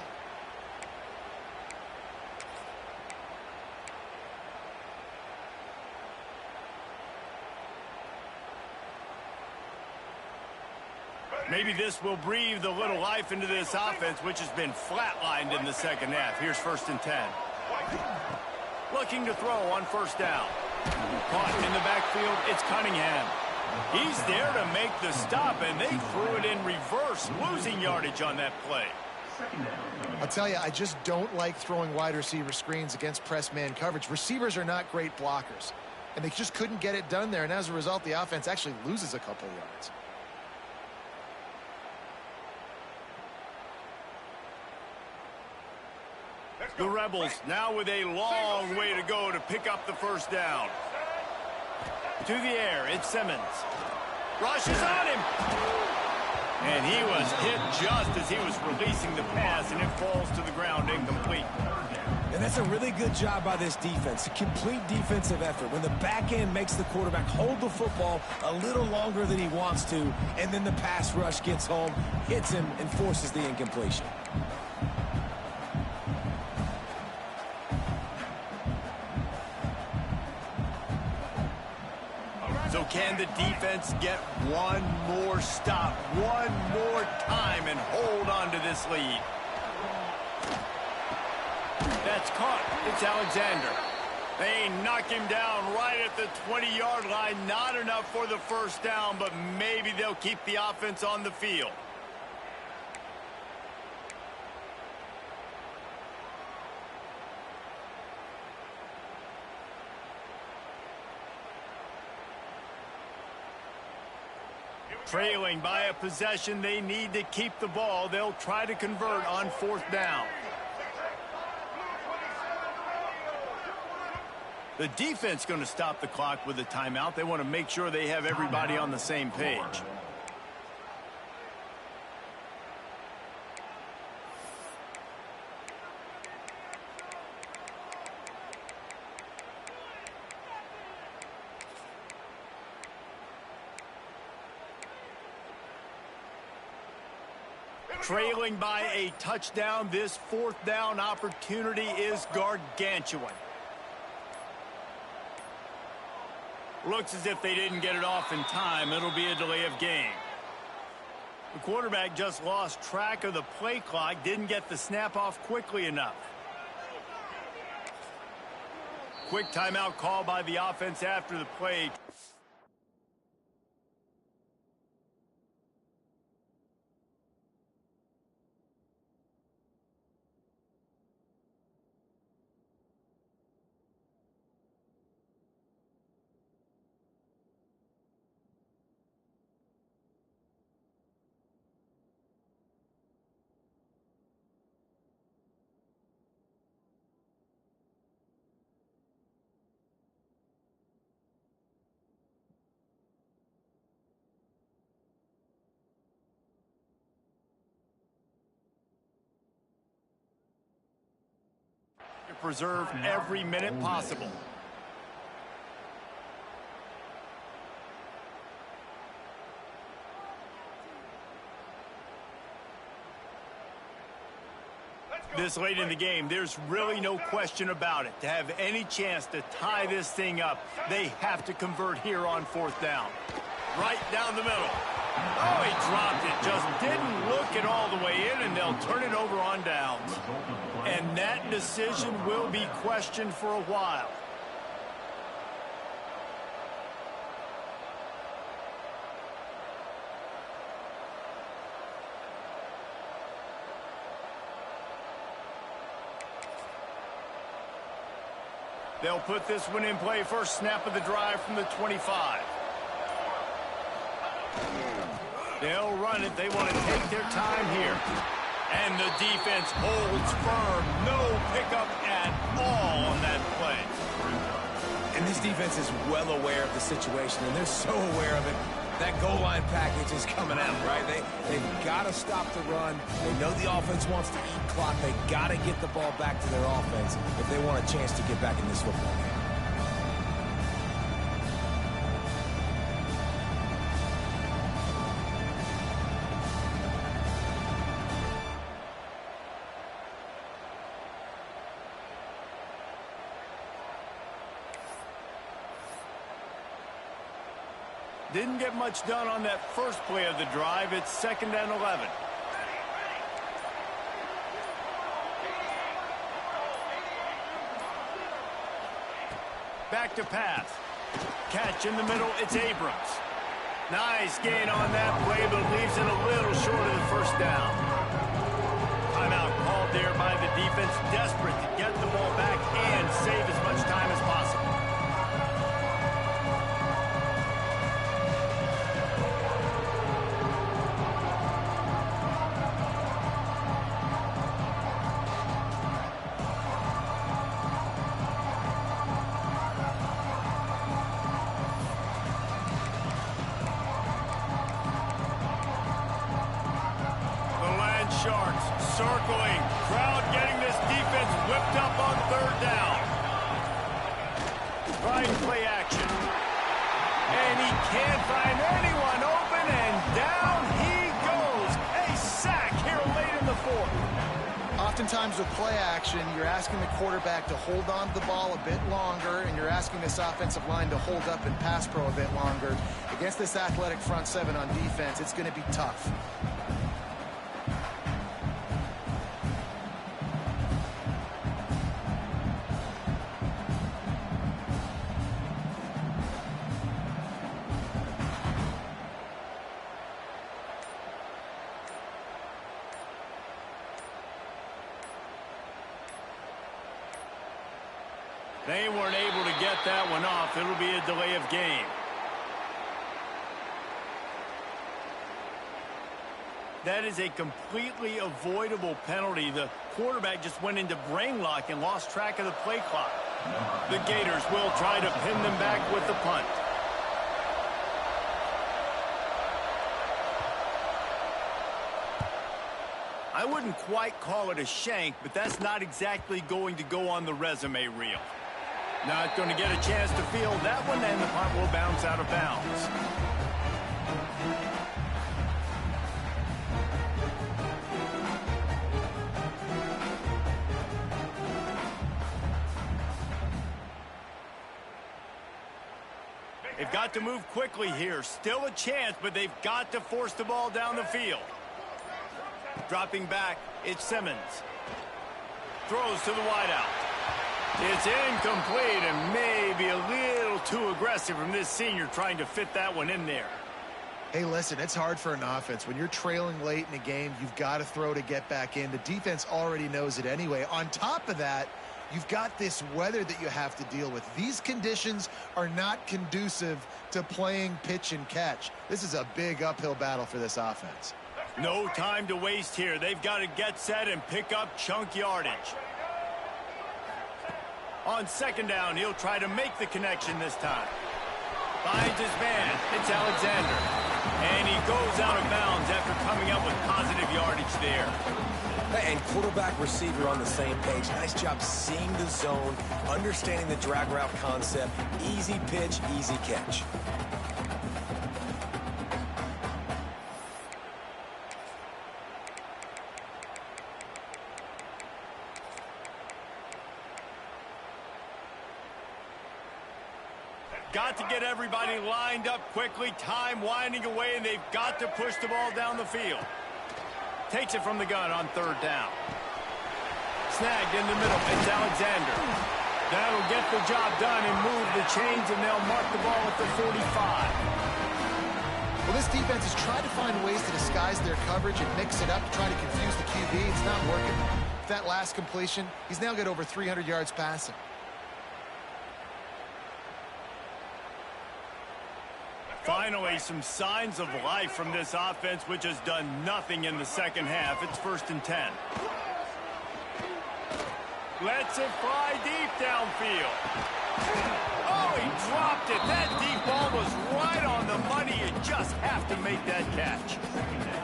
Maybe this will breathe a little life into this offense, which has been flatlined in the 2nd half. Here's 1st and 10. Looking to throw on 1st down. Caught in the backfield, it's Cunningham. He's there to make the stop, and they threw it in reverse, losing yardage on that play. I'll tell you, I just don't like throwing wide receiver screens against press man coverage. Receivers are not great blockers, and they just couldn't get it done there, and as a result, the offense actually loses a couple yards. The Rebels now with a long way to go to pick up the 1st down. To the air, it's Simmons. Rushes on him. And he was hit just as he was releasing the pass, and it falls to the ground incomplete. And that's a really good job by this defense. A complete defensive effort. When the back end makes the quarterback hold the football a little longer than he wants to, and then the pass rush gets home, hits him, and forces the incompletion. So can the defense get one more stop, one more time, and hold on to this lead? That's caught. It's Alexander. They knock him down right at the 20-yard line. Not enough for the 1st down, but maybe they'll keep the offense on the field. Trailing by a possession, they need to keep the ball. They'll try to convert on 4th down. The defense going to stop the clock with a timeout. They want to make sure they have everybody on the same page. Trailing by a touchdown, this 4th down opportunity is gargantuan. Looks as if they didn't get it off in time. It'll be a delay of game. The quarterback just lost track of the play clock, didn't get the snap off quickly enough. Quick timeout call by the offense after the play. preserve every minute possible. This late in the game, there's really no question about it. To have any chance to tie this thing up, they have to convert here on 4th down. Right down the middle. Oh, he dropped it. Just didn't look it all the way in, and they'll turn it over on downs. And that decision will be questioned for a while. They'll put this one in play first snap of the drive from the 25. They'll run it. They want to take their time here. And the defense holds firm. No pickup at all on that play. And this defense is well aware of the situation, and they're so aware of it. That goal line package is coming out, right? They've got to stop the run. They know the offense wants to eat clock. They got to get the ball back to their offense if they want a chance to get back in this football game. Didn't get much done on that first play of the drive. It's 2nd and 11. Back to pass. Catch in the middle. It's Abrams. Nice gain on that play, but leaves it a little short of the first down. Timeout called there by the defense, desperate to get the ball back and save as much time as possible. Sharks circling. Crowd getting this defense whipped up on 3rd down. Trying play action. And he can't find anyone open, and down he goes. A sack here late in the 4th. Oftentimes with play action, you're asking the quarterback to hold on to the ball a bit longer, and you're asking this offensive line to hold up in pass pro a bit longer. Against this athletic front seven on defense, it's going to be tough. They weren't able to get that one off. It'll be a delay of game. That is a completely avoidable penalty. The quarterback just went into brain lock and lost track of the play clock. The Gators will try to pin them back with the punt. I wouldn't quite call it a shank, but that's not exactly going to go on the resume reel. Not going to get a chance to field that one, and the punt will bounce out of bounds. They've got to move quickly here. Still a chance, but they've got to force the ball down the field. Dropping back, it's Simmons. Throws to the wideout. It's incomplete and maybe a little too aggressive from this senior trying to fit that one in there. Hey, listen, it's hard for an offense. When you're trailing late in a game, you've got to throw to get back in. The defense already knows it anyway. On top of that, you've got this weather that you have to deal with. These conditions are not conducive to playing pitch and catch. This is a big uphill battle for this offense. No time to waste here. They've got to get set and pick up chunk yardage. On 2nd down, he'll try to make the connection this time. Finds his man. It's Alexander. And he goes out of bounds after coming up with positive yardage there. And quarterback, receiver on the same page. Nice job seeing the zone, understanding the drag route concept. Easy pitch, easy catch. Got to get everybody lined up quickly. Time winding away, and they've got to push the ball down the field. Takes it from the gun on third down. Snagged in the middle. It's Alexander. That'll get the job done and move the chains, and they'll mark the ball at the 45. Well, this defense has tried to find ways to disguise their coverage and mix it up to try to confuse the QB. It's not working. With that last completion, he's now got over 300 yards passing. Finally, some signs of life from this offense, which has done nothing in the second half. It's 1st and 10. Lets it fly deep downfield. Oh, he dropped it. That deep ball was right on the money. You just have to make that catch.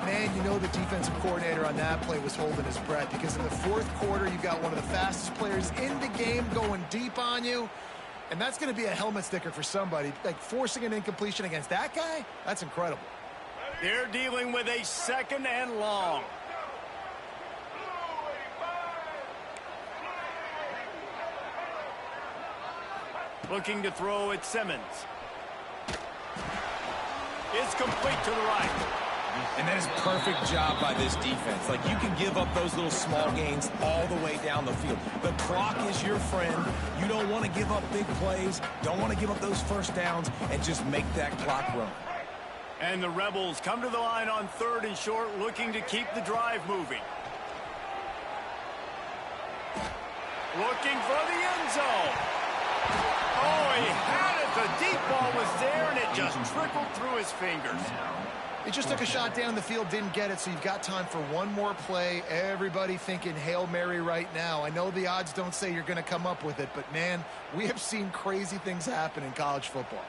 Man, you know the defensive coordinator on that play was holding his breath, because in the fourth quarter, you've got one of the fastest players in the game going deep on you. And that's going to be a helmet sticker for somebody. Like, forcing an incompletion against that guy, that's incredible. They're dealing with a 2nd and long. Looking to throw at Simmons. It's complete to the right. And that is a perfect job by this defense. Like, you can give up those little small gains all the way down the field. The clock is your friend. You don't want to give up big plays. Don't want to give up those first downs, and just make that clock run. And the Rebels come to the line on 3rd and short, looking to keep the drive moving. Looking for the end zone. Oh, he had it. The deep ball was there, and it just trickled through his fingers. He just took a shot down the field, didn't get it, so you've got time for one more play. Everybody thinking Hail Mary right now. I know the odds don't say you're going to come up with it, but, man, we have seen crazy things happen in college football.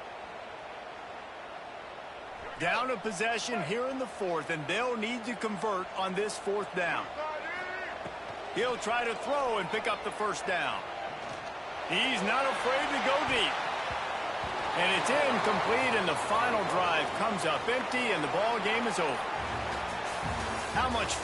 Down a possession here in the 4th, and they'll need to convert on this 4th down. He'll try to throw and pick up the 1st down. He's not afraid to go deep. And it's incomplete, and the final drive comes up empty, and the ball game is over. How much